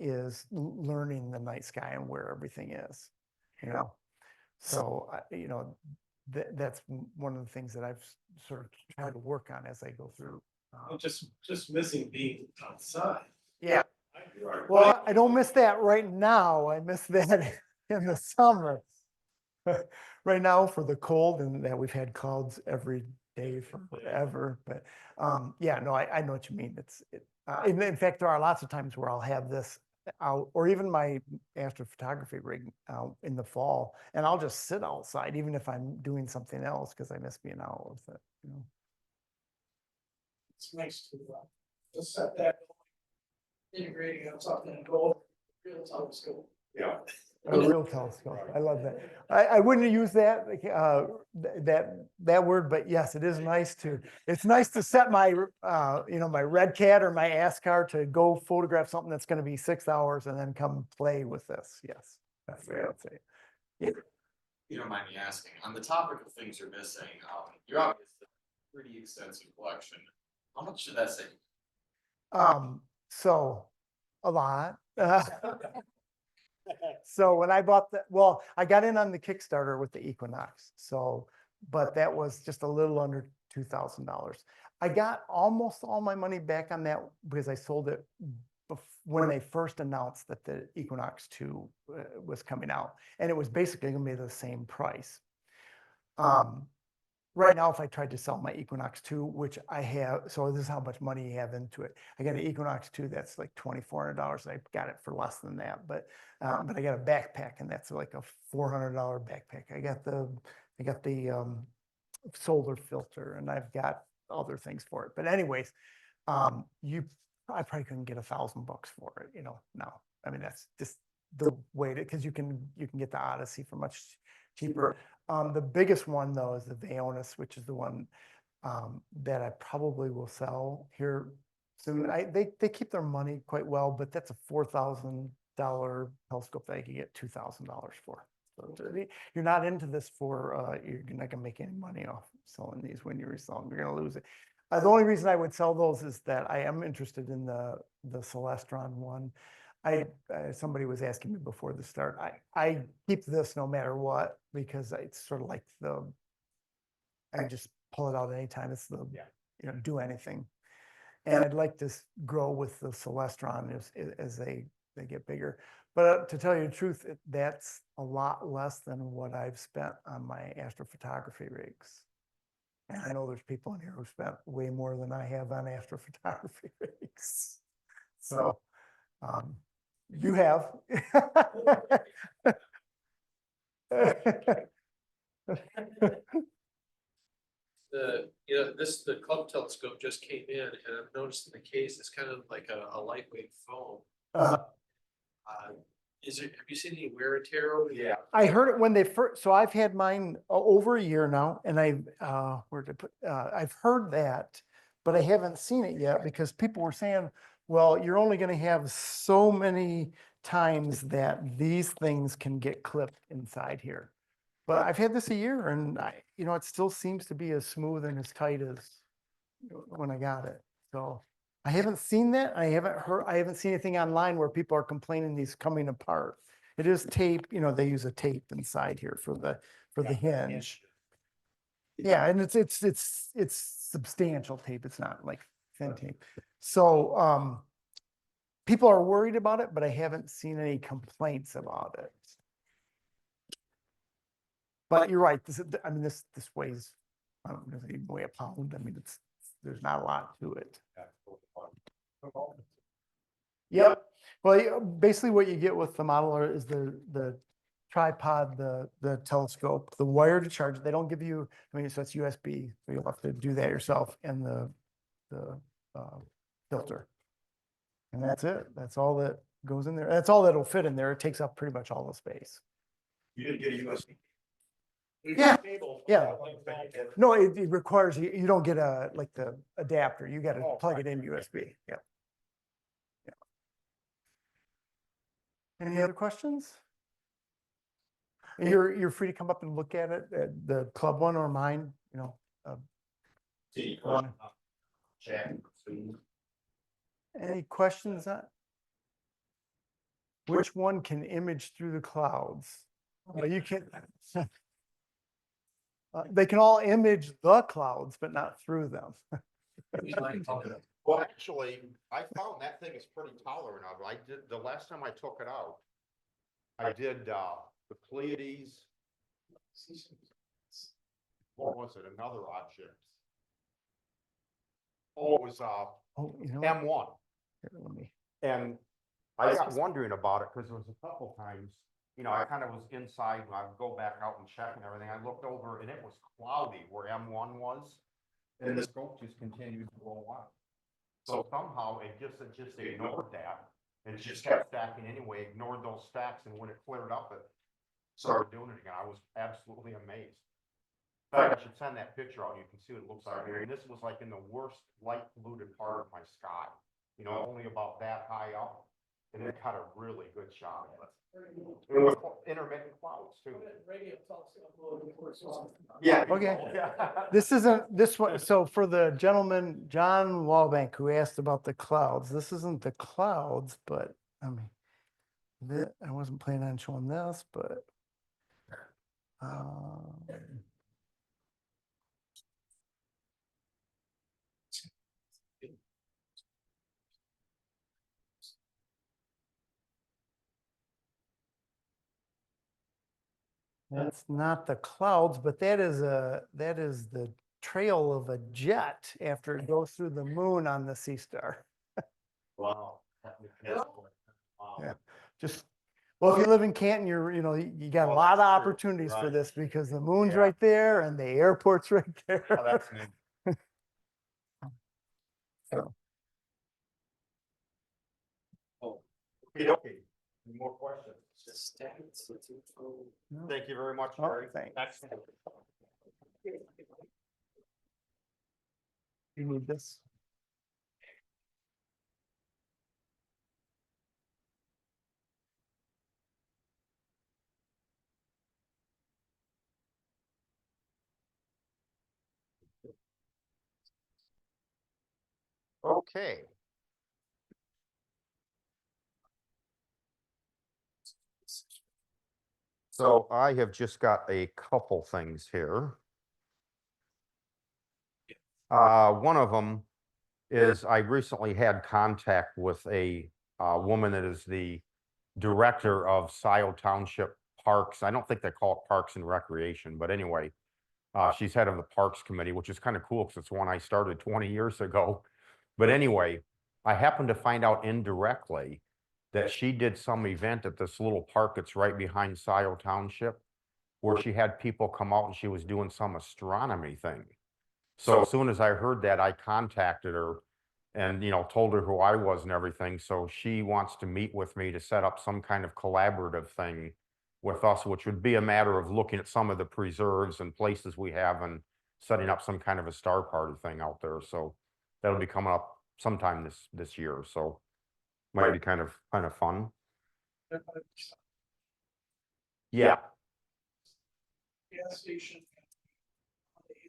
is learning the night sky and where everything is, So, that's one of the things that I've sort of tried to work on as I go through. Just missing being outside. Yeah. Well, I don't miss that right now. I miss that in the summer. Right now for the cold and that we've had clouds every day for forever, but yeah, no, I know what you mean. In fact, there are lots of times where I'll have this out, or even my astrophotography rig out in the fall, and I'll just sit outside even if I'm doing something else because I miss being out with it, you know. It's nice to, just set that, integrating on something and go real telescope. Yeah. A real telescope. I love that. I wouldn't use that, that word, but yes, it is nice to, it's nice to set my, you know, my Red Cat or my ASCAR to go photograph something that's going to be 6 hours and then come play with this. Yes, that's the way I would say it. Yeah. You don't mind me asking, on the topic of things you're missing, you're obviously a pretty extensive collection. How much should that say? So a lot. So when I bought well, I got in on the Kickstarter with the Equinox. So, but that was just a little under $2,000. I got almost all my money back on that because I sold it when they first announced that the Equinox 2 was coming out, and it was basically going to be the same price. Right now, if I tried to sell my Equinox 2, which I have, so this is how much money you have into it. I got an Equinox 2 that's like $2,400. I got it for less than that, but I got a backpack, and that's like a $400 backpack. I got the solar filter, and I've got other things for it. But anyways, I probably couldn't get $1,000 for it, you know. Now, I mean, that's just the way to, because you can get the Odyssey for much cheaper. The biggest one though is the Vaonis, which is the one that I probably will sell here soon. They keep their money quite well, but that's a $4,000 telescope that I can get $2,000 for. So you're not into this for you're not gonna make any money off selling these when you resell them. You're gonna lose it. The only reason I would sell those is that I am interested in the Celestron one. Somebody was asking me before the start. I keep this no matter what because it's sort of like I can just pull it out anytime. It's you know, do anything. And I'd like to grow with the Celestron as they get bigger. But to tell you the truth, that's a lot less than what I've spent on my astrophotography rigs. And I know there's people in here who spent way more than I have on astrophotography rigs. So you have. The club telescope just came in, and I've noticed in the case, it's kind of like a lightweight foam. Have you seen any wear and tear over? Yeah. I heard it when they first, so I've had mine over a year now, and I've heard that, but I haven't seen it yet because people were saying, well, you're only going to have so many times that these things can get clipped inside here. But I've had this a year, and you know, it still seems to be as smooth and as tight as when I got it. So I haven't seen that. I haven't seen anything online where people are complaining these coming apart. It is tape, you know, they use a tape inside here for the hinge. Yeah, and it's substantial tape. It's not like thin tape. So people are worried about it, but I haven't seen any complaints about it. But you're right. This weighs, I don't know, does it even weigh a pound? I mean, there's not a lot to it. Yep. Well, basically what you get with the modeler is the tripod, the telescope, the wire to charge. They don't give you, I mean, so it's USB, so you'll have to do that yourself, and the filter. And that's it. That's all that goes in there. That's all that'll fit in there. It takes up pretty much all the space. You didn't get a USB. Yeah, yeah. No, it requires, you don't get like the adapter. You got to plug it in USB. Yeah. Any other questions? You're free to come up and look at it, the club one or mine, you know. Check. Any questions on which one can image through the clouds? Well, you can. They can all image the clouds, but not through them. Well, actually, I found that thing is pretty tolerant of it. I did, the last time I took it out, I did, the Pleiades. What was it? Another object. Oh, it was, Oh, you know, what? M1. Here, let me, And I got wondering about it because there was a couple times, you know, I kind of was inside and I would go back out and check and everything. I looked over and it was cloudy where M1 was. And the scope just continued to go on. So somehow it just ignored that. It just kept stacking anyway, ignored those stacks, and when it cleared up, it started doing it again. I was absolutely amazed. In fact, I should send that picture out. You can see what it looks like here. And this was like in the worst light polluted part of my sky. You know, only about that high up. And it got a really good shot at it. And with intermittent clouds too. Yeah. Okay. Yeah. this isn't, this one, so for the gentleman, John Wallbank, who asked about the clouds, this isn't the clouds, but, I mean, I wasn't planning on showing this, but. That's not the clouds, but that is the trail of a jet after it goes through the moon on the sea star. Wow. Yeah, just, well, if you live in Canton, you got a Oh, lot of that's true. opportunities for Right. this because the moon's Yeah. right there and the airport's right there. Oh, that's neat. So, Okay, okay. Any more questions? no. Thank you very much, Oh, Gary. thanks. Excellent. You need this? Okay. So I have just got a couple things here. One of them is I recently had contact with a woman that is the director of Scioto Township Parks. I don't think they call it Parks and Recreation, but anyway, she's head of the Parks Committee, which is kind of cool because it's one I started 20 years ago. But anyway, I happened to find out indirectly that she did some event at this little park that's right behind Scioto Township, where she had people come out and she was doing some astronomy thing. So as soon as I heard that, I contacted her and, told her who I was and everything. So she wants to meet with me to set up some kind of collaborative thing with us, which would be a matter of looking at some of the preserves and places we have and setting up some kind of a star party thing out there. So that'll be coming up sometime this year. So might be kind of fun. Yeah. Gas station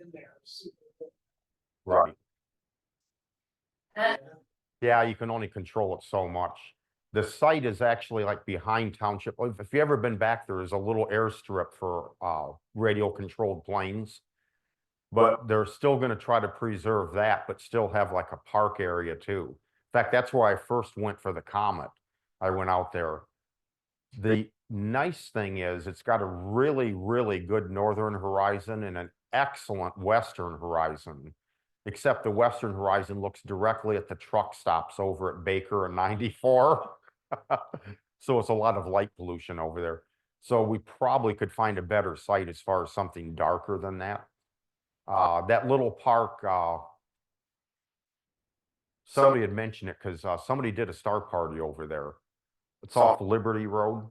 in there. Right. Yeah, you can only control it so much. The site is actually like behind township. If you ever been back, there is a little airstrip for radio controlled planes. But they're still going to try to preserve that, but still have like a park area too. In fact, that's where I first went for the Comet. I went out there. The nice thing is it's got a really, really good northern horizon and an excellent western horizon, except the western horizon looks directly at the truck stops over at Baker and 94. So it's a lot of light pollution over there. So we probably could find a better site as far as something darker than that. That little park, somebody had mentioned it because somebody did a star party over there. It's off Liberty Road,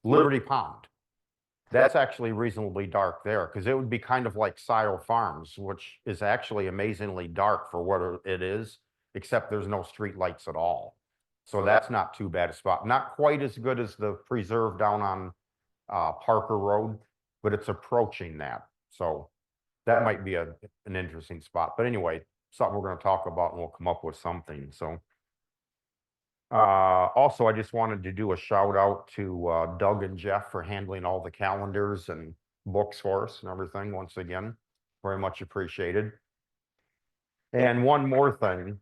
Liberty Pond. That's actually reasonably dark there because it would be kind of like Scioto Farms, which is actually amazingly dark for what it is, except there's no street lights at all. So that's not too bad a spot. Not quite as good as the preserve down on Parker Road, but it's approaching that. So that might be an interesting spot. But anyway, something we're going to talk about and we'll come up with something. So also, I just wanted to do a shout out to Doug and Jeff for handling all the calendars and books for us and everything. Once again, very much appreciated. And one more thing,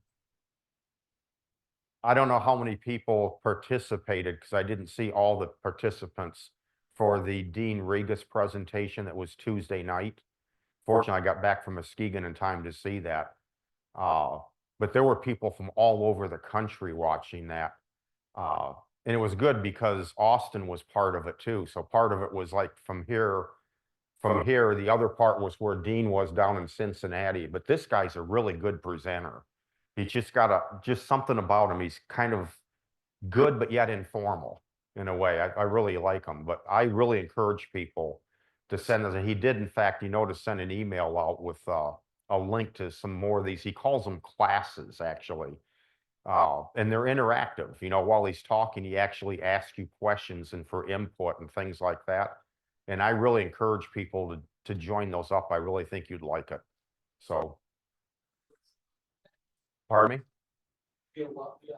I don't know how many people participated, because I didn't see all the participants for the Dean Regas presentation that was Tuesday night. Fortunately, I got back from Muskegon in time to see that. But there were people from all over the country watching that. And it was good because Austin was part of it too. So part of it was like from here, the other part was where Dean was down in Cincinnati. But this guy's a really good presenter. He's just got just something about him. He's kind of good, but yet informal in a way. I really like him, but I really encourage people to send us. And he did, in fact, to send an email out with a link to some more of these. He calls them classes, actually. And they're interactive. While he's talking, he actually asks you questions and for input and things like that. And I really encourage people to join those up. I really think you'd like it. So, pardon me? Feel what, yeah,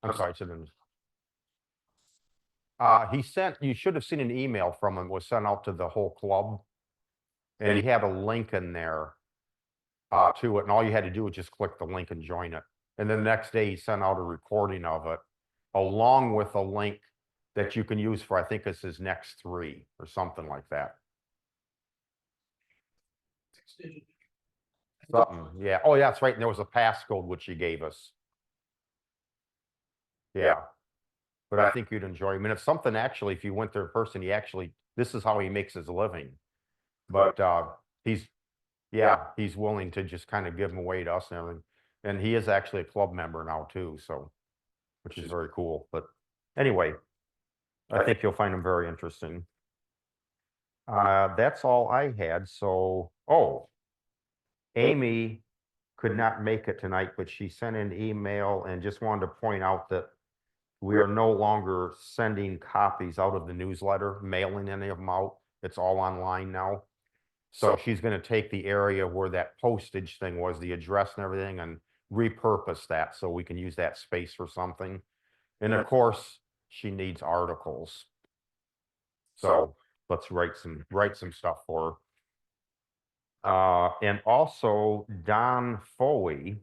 I'm sorry, you should have seen an email from him, was sent out to the whole club. And he had a link in there to it, and all you had to do was just click the link and join it. And then the next day he sent out a recording of it, along with a link that you can use for, I think it's his next 3 or something like that. Something, yeah. Oh, yeah, that's right. And there was a passcode which he gave us. Yeah. But I think you'd enjoy. I mean, it's something actually, if you went there in person, this is how he makes his living. But he's willing to just kind of give them away to us and everything. And he is actually a club member now too, so, which is very cool. But anyway, I think you'll find him very interesting. That's all I had. So, Amy could not make it tonight, but she sent an email and just wanted to point out that we are no longer sending copies out of the newsletter, mailing any of them out. It's all online now. So she's going to take the area where that postage thing was, the address and everything, and repurpose that so we can use that space for something. And of course, she needs articles. So let's write some stuff for her. And also Don Foley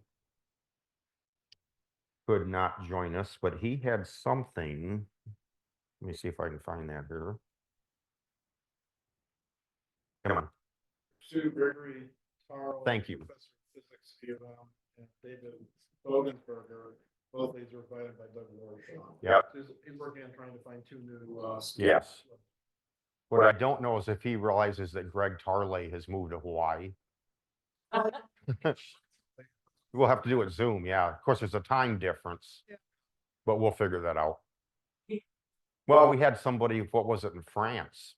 could not join us, but he had something. Let me see if I can find that here. Come on. Sue Gregory, Carl. Thank you. Professor of Physics, Vietnam, and David Bogensberger, both these were invited by Doug Warshaw. Yeah. He's working on trying to find 2 new. Yes. What I don't know is if he realizes that Greg Tarley has moved to Hawaii. We'll have to do it Zoom, yeah. Of course, there's a time difference, but we'll figure that out. Well, we had somebody, what was it, in France?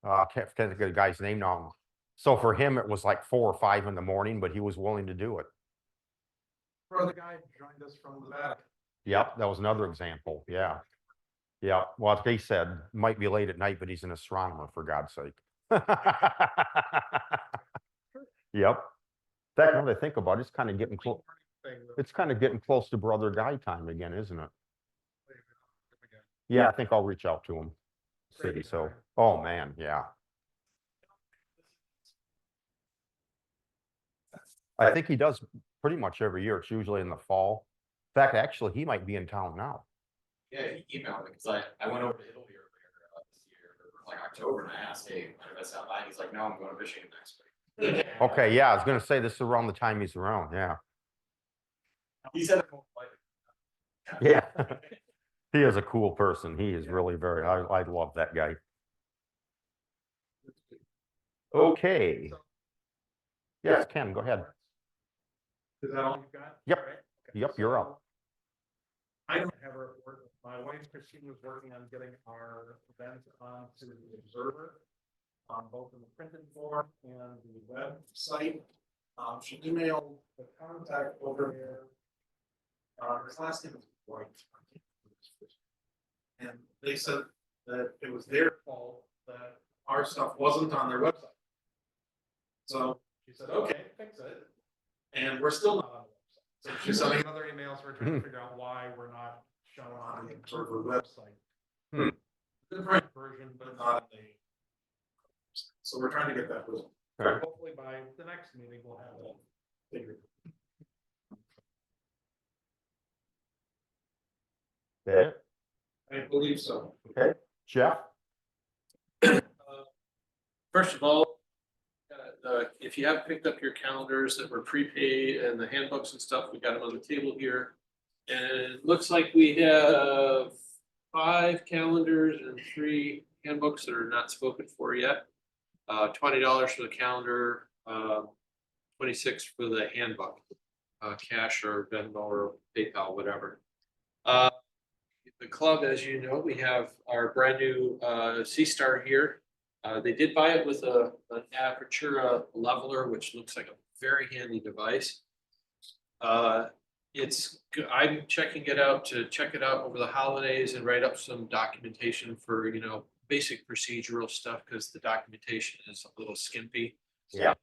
Can't think of the guy's name now. So for him, it was like 4 or 5 in the morning, but he was willing to do it. Brother guy joined us from the Vatican. Yep, that was another example, yeah. Yeah, well, as he said, might be late at night, but he's an astronomer, for God's sake. Yep. In fact, now that I think about it, it's kind of getting close. It's kind of getting close to Brother Guy time again, isn't it? Yeah, I think I'll reach out to him. See, so, oh man, yeah. I think he does pretty much every year. It's usually in the fall. In fact, actually, he might be in town now. Yeah, he emailed me because I went over to Italy earlier this year, like October, and I asked, hey, when I stop by, he's like, no, I'm going to Michigan next week. Okay, yeah, I was gonna say this is around the time he's around, yeah. He said, Yeah. He is a cool person. He is really very, I love that guy. Okay. Yes, Ken, go ahead. Is that all you've got? Yep. All right. Yep, you're up. I don't have a report. My wife Christine was working on getting our event onto the Observer, both in the printed form and the website. She emailed the contact over here. His last name is White. And they said that it was their fault that our stuff wasn't on their website. So she said, okay, fix it. And we're still not on the website. So she's sending other emails. We're trying to figure out why we're not shown on the Observer website. The print version, but not in the. So we're trying to get that resolved. Right. Hopefully by the next meeting, we'll have it figured. That it? I believe so. Okay, Jeff? First of all, if you have picked up your calendars that were prepaid and the handbooks and stuff, we got them on the table here. And it looks like we have 5 calendars and 3 handbooks that are not spoken for yet. $20 for the calendar, 26 for the handbook, cash or Venmo or PayPal, whatever. The club, as you know, we have our brand new Sea Star here. They did buy it with an Apertura leveler, which looks like a very handy device. I'm checking it out to check it out over the holidays and write up some documentation for, basic procedural stuff, because the documentation is a little skimpy. Yeah.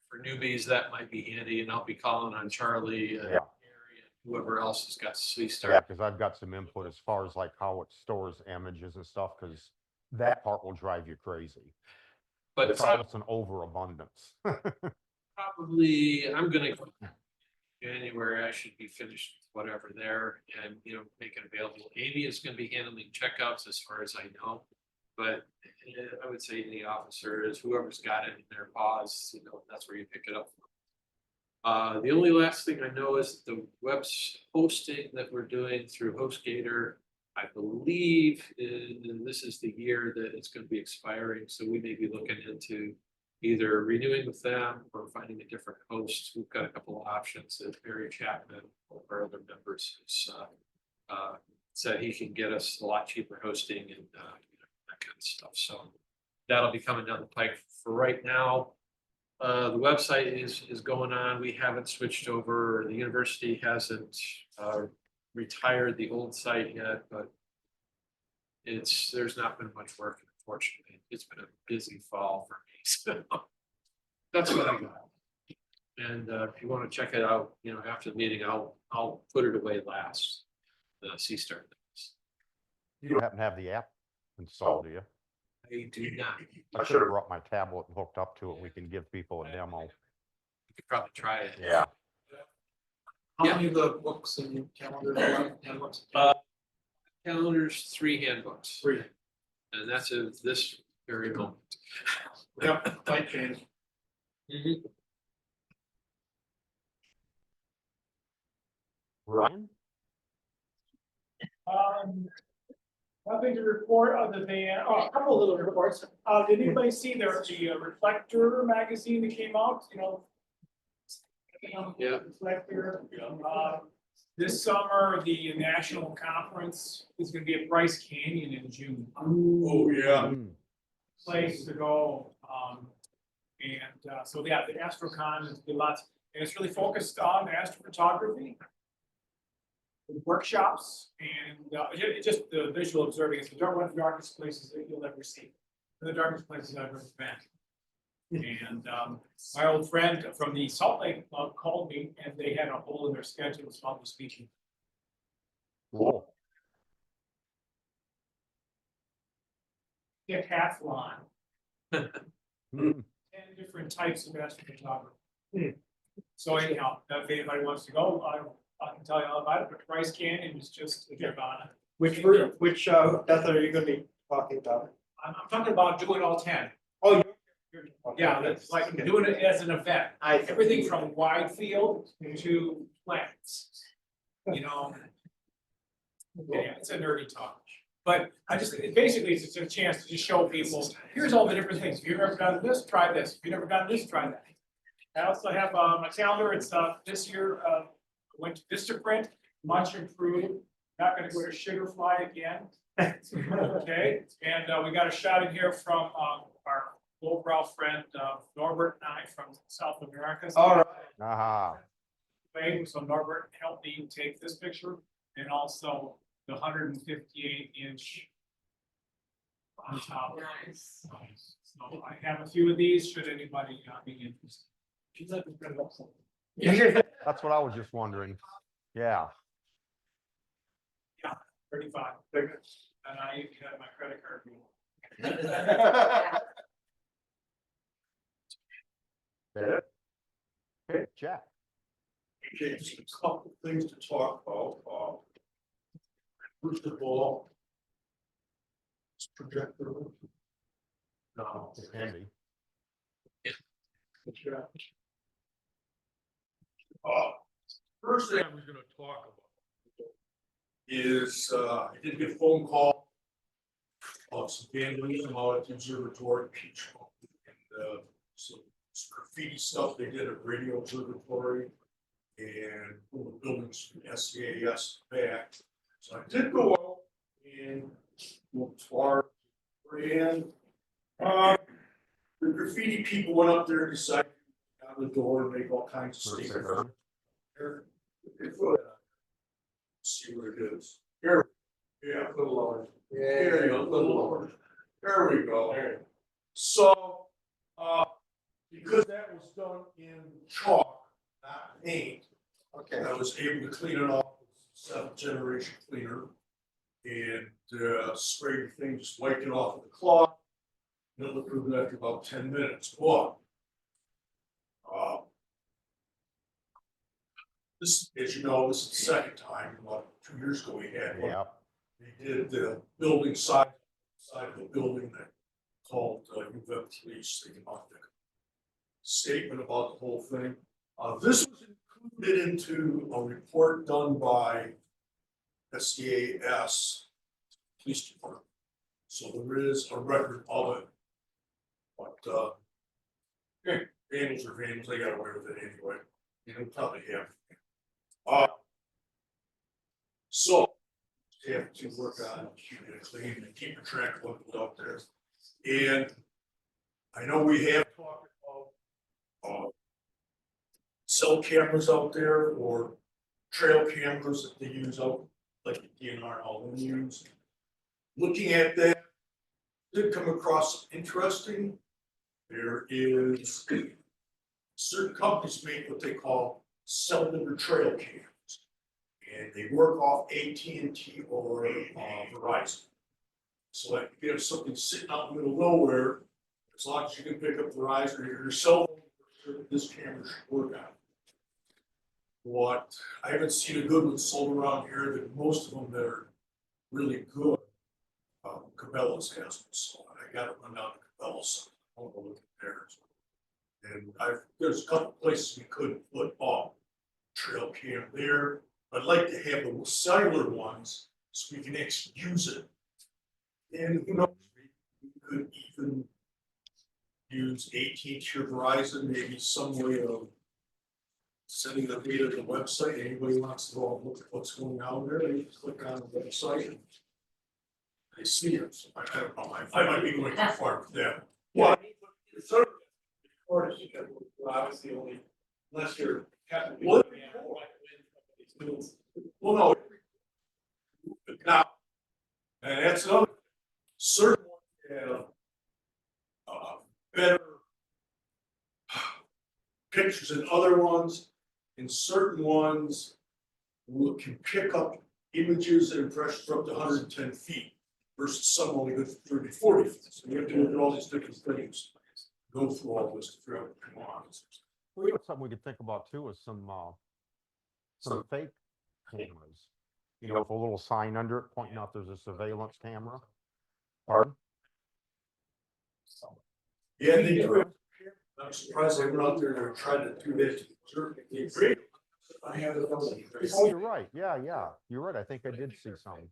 For newbies, that might be handy, and I'll be calling on Charlie and Yeah. Gary and whoever else has got Sea Star. Yeah, because I've got some input as far as like how it stores images and stuff, because that part will drive you crazy. But It's almost an overabundance. probably, I'm gonna, January, I should be finished with whatever there and, make it available. Amy is gonna be handling checkouts as far as I know. But I would say the officers, whoever's got it in their paws, that's where you pick it up. The only last thing I know is the web's hosting that we're doing through HostGator. I believe this is the year that it's going to be expiring, so we may be looking into either renewing with them or finding a different host. We've got a couple of options that Barry Chapman, one of our other members, has said he can get us a lot cheaper hosting and that kind of stuff. So that'll be coming down the pike. For right now, the website is going on. We haven't switched over. The university hasn't retired the old site yet, but there's not been much work, unfortunately. It's been a busy fall for me. So that's what I got. And if you want to check it out, after the meeting, I'll put it away last. The Sea Star things. You don't happen to have the app installed, do you? I do not. I should have brought my tablet and hooked up to it. We can give people a demo. You could probably try it. Yeah. How many of the books and calendars are handbooks? Calendars, 3 handbooks. 3. And that's of this very moment. Yep, might change. Ryan? Nothing to report other than, a couple of little reports. Did anybody see the Reflector magazine that came out, Yeah. Reflector. This summer, the national conference is gonna be at Bryce Canyon in June. Oh, yeah. Place to go. So yeah, the AstroCon has been lots, and it's really focused on astrophotography. Workshops and just the visual observing. It's one of the darkest places that you'll ever see. The darkest places I've ever been. And my old friend from the Salt Lake Club called me, and they had a hole in their schedule, so I'll be speaking. Cool. Decathlon. 10 different types of astrophotography. So anyhow, if anybody wants to go, I can tell you all about it, but Bryce Canyon is just a nirvana. Which death are you gonna be talking about? I'm talking about doing all 10. Oh, Yeah, that's like doing it as an event. Everything from wide field to planets. Yeah, it's a nerdy talk. But basically, it's just a chance to just show people, here's all the different things. If you've ever done this, try this. If you've never done this, try that. I also have my calendar. It's this year, went to Vistaprint, much improved. Not gonna go to Sugarfly again. Okay, and we got a shot in here from our Lowbrow friend Norbert and I from South America. All right. Aha. So Norbert helped me take this picture and also the 158-inch on top. Nice. So I have a few of these, should anybody be interested. She's like to bring up something. That's what I was just wondering. Yeah. 35. And I even have my credit card. That it? Okay, Jack. Okay, just a couple things to talk about. First of all. This projector. No, It can be. First thing I was gonna talk about is, I did get a phone call of some vandalism out at the observatory, and, some graffiti stuff they did at Radio Observatory and all the buildings from SCAS back. So I did go out and looked far, and, the graffiti people went up there and decided to out the door and make all kinds of statements. Here, see what it is. Here, yeah, a little lower. Here you go, a little lower. There we go. So, because that was done in chalk, not paint. Okay. I was able to clean it off with seventh generation cleaner. And, sprayed the thing, just wiped it off with a cloth. And it looked good after about 10 minutes, but. This, as you know, this is the second time, about 2 years ago we had one. Yeah. They did the building side of the building that called, UV police, they came out with a statement about the whole thing. This was included into a report done by SCAS Police Department. So there is a record of it. But, vandals are vandals, they got away with it anyway. You know, probably have. So, you have to work on keeping it clean and keeping track of what's out there. And I know we have talked about cell cameras out there or trail cameras that they use out, like the DNR all they use. Looking at that, did come across interesting. There is certain companies make what they call cellular trail cams. And they work off AT&T or Verizon. So like if you have something sitting out in the middle of nowhere, as long as you can pick up Verizon or your cell phone, this camera should work on. What I haven't seen a good one sold around here, but most of them that are really good. Cabela's has one, so I got to run down to Cabela's. I want to look at theirs. And there's a couple places we couldn't put trail cam there. I'd like to have the cellular ones so we can actually use it. And who knows, we could even use AT&T or Verizon, maybe some way of sending the data to the website. Anybody wants to go and look at what's going on there, they just click on the website and they see it. So I don't know, I might be going too far for that. Well, it's sort of, obviously only, unless you're. Well, well, no. Now, and that's another, certain ones have better pictures than other ones, and certain ones can pick up images and impressions for up to 110 feet versus some only good for 30, 40 feet. So you have to look at all these different things, go through all this to figure out what you want. Something we could think about too is some fake cameras. You know, with a little sign under it pointing out there's a surveillance camera. Pardon? Yeah, they do. I'm surprised they went out there and tried to do that. I have it. Oh, you're right. Yeah, yeah. You're right. I think I did see some.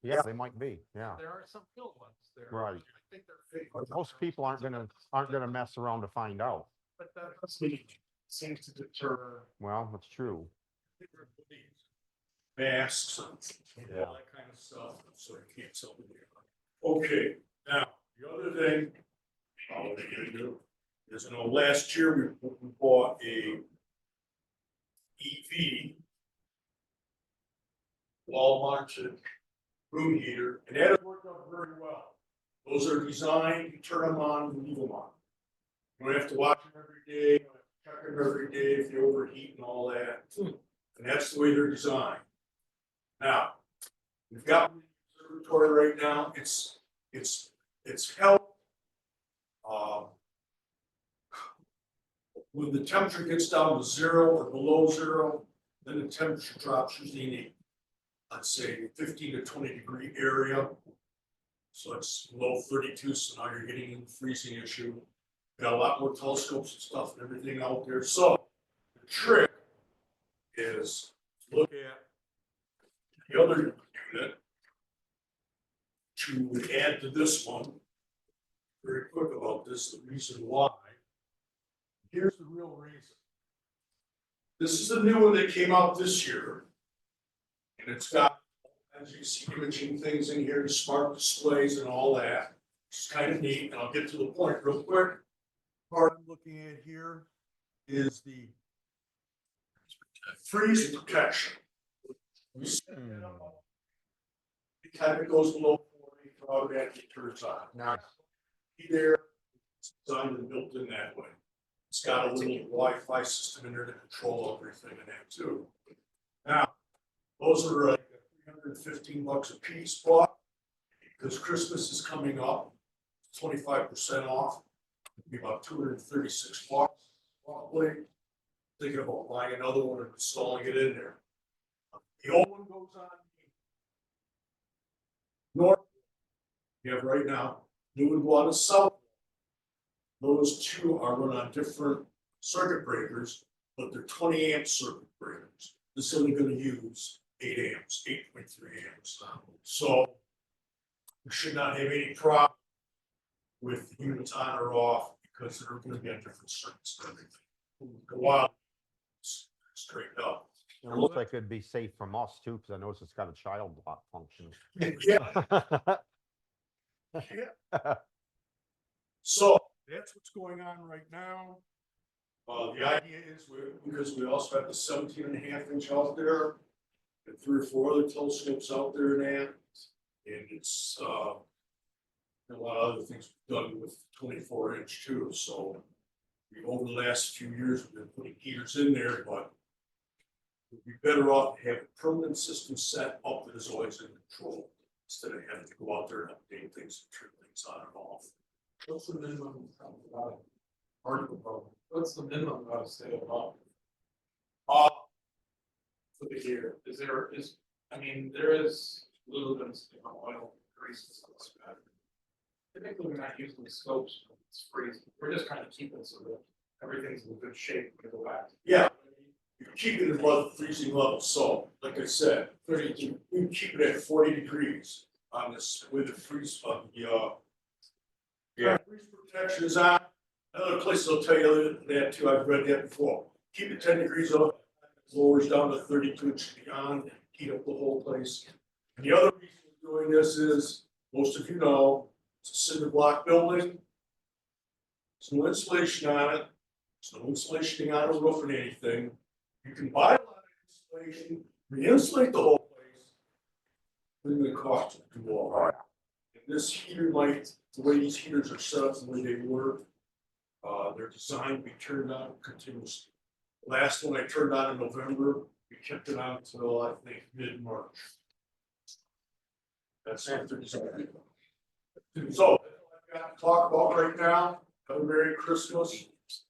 Yeah, they might be. Yeah. There are some pill ones there. Right. I think they're fake. Most people aren't gonna mess around to find out. But that seems to deter. Well, that's true. Masks and all that kind of stuff, so you can't sell them. Okay, now, the other thing, what are you gonna do? Is, last year we bought a EV wall mounted room heater, and that has worked out very well. Those are designed, you turn them on, and leave them on. You don't have to watch them every day, you don't have to check them every day if they overheat and all that. And that's the way they're designed. Now, we've got the observatory right now, it's held. When the temperature gets down to 0 or below 0, then the temperature drops usually let's say 15 to 20 degree area. So it's below 32, so now you're getting in the freezing issue. Got a lot more telescopes and stuff and everything out there. So the trick is to look at the other unit to add to this one. Very quick about this, the reason why. Here's the real reason. This is the new one that came out this year. And it's got, as you see, imaging things in here, smart displays and all that. It's kind of neat, and I'll get to the point real quick. Part I'm looking at here is the freeze protection. We set it up. Anytime it goes below 40, it automatically turns on. Now, there, it's designed and built in that way. It's got a little Wi-Fi system in there to control everything in that too. Now, those are like $315 a piece, but because Christmas is coming up, 25% off, it'll be about $236 probably. Thinking about buying another one and installing it in there. The old one goes on north. You have right now, new one go on the south. Those two are run on different circuit breakers, but they're 20 amp circuit breakers. This is only going to use 8 amps, 8.3 amps. So we should not have any problem with the units on or off because they're going to be on different circuits and everything. Go out straight up. It looks like it'd be safe from us too, because I noticed it's got a child lock function. Yeah. Yeah. So that's what's going on right now. The idea is because we also have the 17.5 inch out there, and 3 or 4 other telescopes out there now, and it's a lot of other things we've done with 24 inch too. So over the last few years, we've been putting heaters in there, but we'd be better off to have a permanent system set up that is always in control instead of having to go out there and update things and turn things on and off. What's the minimum what's the minimum amount of stay above? For the year, I mean, there is a little bit of oil, grease and stuff like that. Typically, we're not using the scopes, when it's freezing, we're just trying to keep it so that everything's in good shape when it go back. Yeah, you keep it above the freezing level, so like I said, 32, we keep it at 40 degrees on this with the freeze of the freeze protection is on. Other places will tell you that too, I've read that before. Keep it 10 degrees up, lowers down to 32 and should be on, heat up the whole place. And the other reason we're doing this is, most of you know, it's a cinder block building. There's no insulation on it. There's no insulation on a roof or anything. You can buy a lot of insulation, re-insulate the whole place. It's going to cost you to do all right. And this heater might, the way these heaters are set up, the way they work, they're designed to be turned on continuously. Last one I turned on in November, we kept it on until I think mid-March. That's what they're designed. So, I've got to talk about right now. Have a Merry Christmas.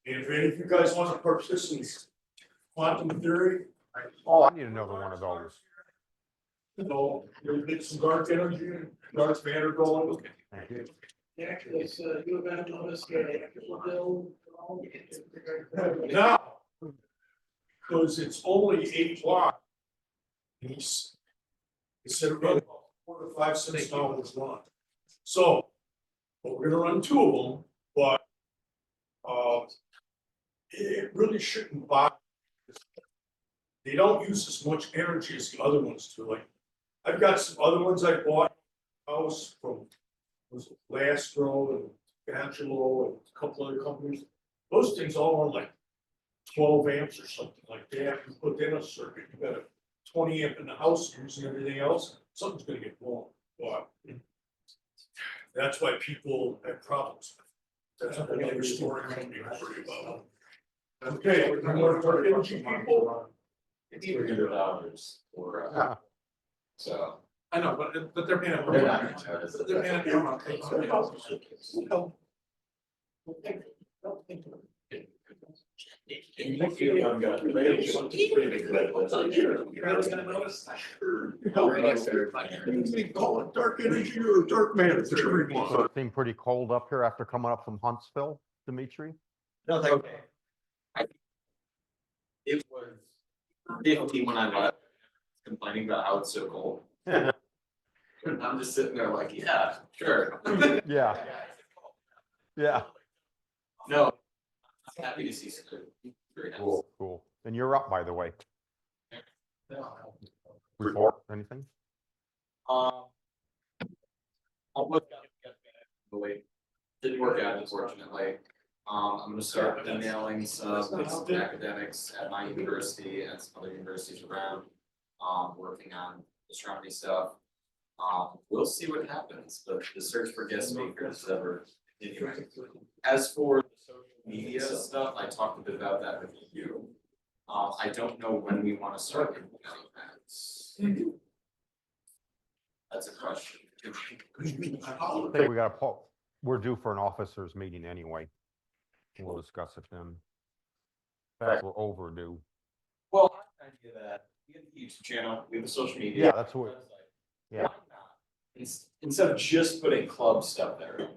And if any of you guys want to participate in quantum theory, Oh, I need another one of those. so you'll get some dark energy and dark matter going. Thank you. Actually, it's you have noticed the electrical bill. Now, because it's only 8 watts. He's, he said run about 4 to 5 cents an hour was run. So, but we're gonna run 2 of them, but it really shouldn't bother. They don't use as much energy as the other ones do. Like, I've got some other ones I bought house from Lastro and Angelo and a couple other companies. Those things all run like 12 amps or something like that. You put in a circuit, you got a 20 amp in the house using everything else, something's gonna get wrong. But that's why people have problems. That's what another story company worry about. Okay, we're more for energy people. It's $300 for, so. I know, but they're paying. They're not gonna charge us. They're paying. Call it dark energy or dark matter, whichever you So want. it seemed pretty cold up here after coming up from Huntsville, Dimitri? No, okay. It was 50 when I left, complaining about how it's so cold. And I'm just sitting there like, yeah, sure. Yeah. Yeah. No, I'm happy to see some good. Very nice. Cool, cool. And you're up, by the way. Report, anything? I'll look at the way. Didn't work out unfortunately. I'm gonna start emailing some academics at my university and some other universities around, working on astronomy stuff. We'll see what happens, but the search for guest speakers is ever continuing. As for the social media stuff, I talked a bit about that with you. I don't know when we want to start implementing that. That's a question. I think we got to, we're due for an officers meeting anyway. We'll discuss it then. In fact, we're overdue. Well, I idea that we have the YouTube channel, we have the social media. Yeah, that's what, website. yeah. Why not? Instead of just putting club stuff there,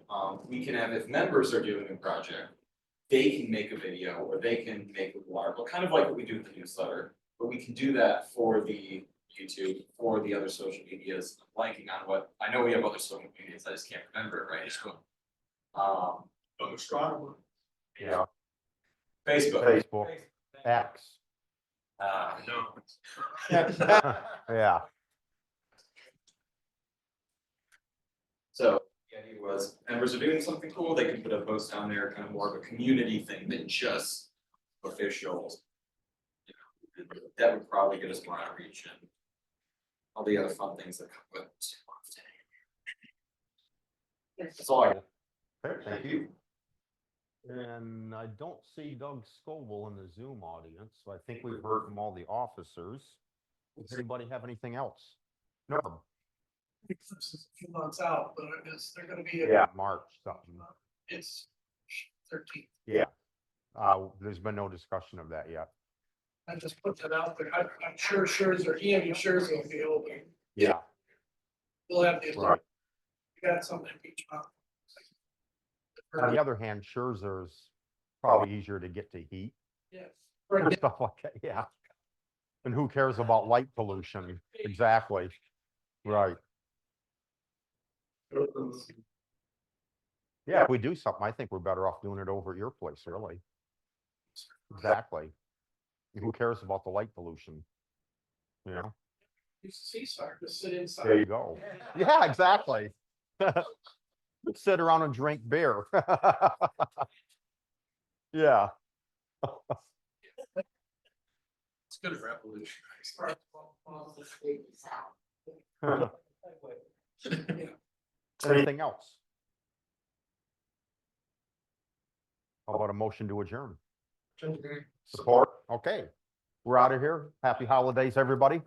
we can have, if members are doing a project, they can make a video or they can make a article, kind of like what we do with the newsletter, but we can do that for the YouTube, for the other social medias. I'm blanking on what, I know we have other social medias, I just can't remember it right now. Astronomer. Yeah. Facebook. Facebook, X. No. Yeah. So the idea was members are doing something cool, they can put a post on there, kind of more of a community thing than just official. You know, and that would probably get us more outreach and all the other fun things that come with it. That's all I got. Okay, thank you. And I don't see Doug Scoville in the Zoom audience, so I think we've heard from all the officers. Does anybody have anything else? No. Eclipse is a few months out, but they're gonna be. Yeah, March something. It's 13th. Yeah. There's been no discussion of that yet. I just put that out there. I'm sure Scherzer, EMU Scherzer will be open. Yeah. We'll have the. Right. We got something in each month. On the other hand, Scherzer's probably easier to get to heat. Yes. And stuff like that, yeah. And who cares about light pollution? Exactly. Right. Yeah, if we do something, I think we're better off doing it over at your place, really. Exactly. Who cares about the light pollution? You know? Seaside, just sit inside. There you go. Yeah, exactly. Sit around and drink beer. Yeah. It's good revolution. Anything else? How about a motion to adjourn? Support? Okay. We're out of here. Happy holidays, everybody.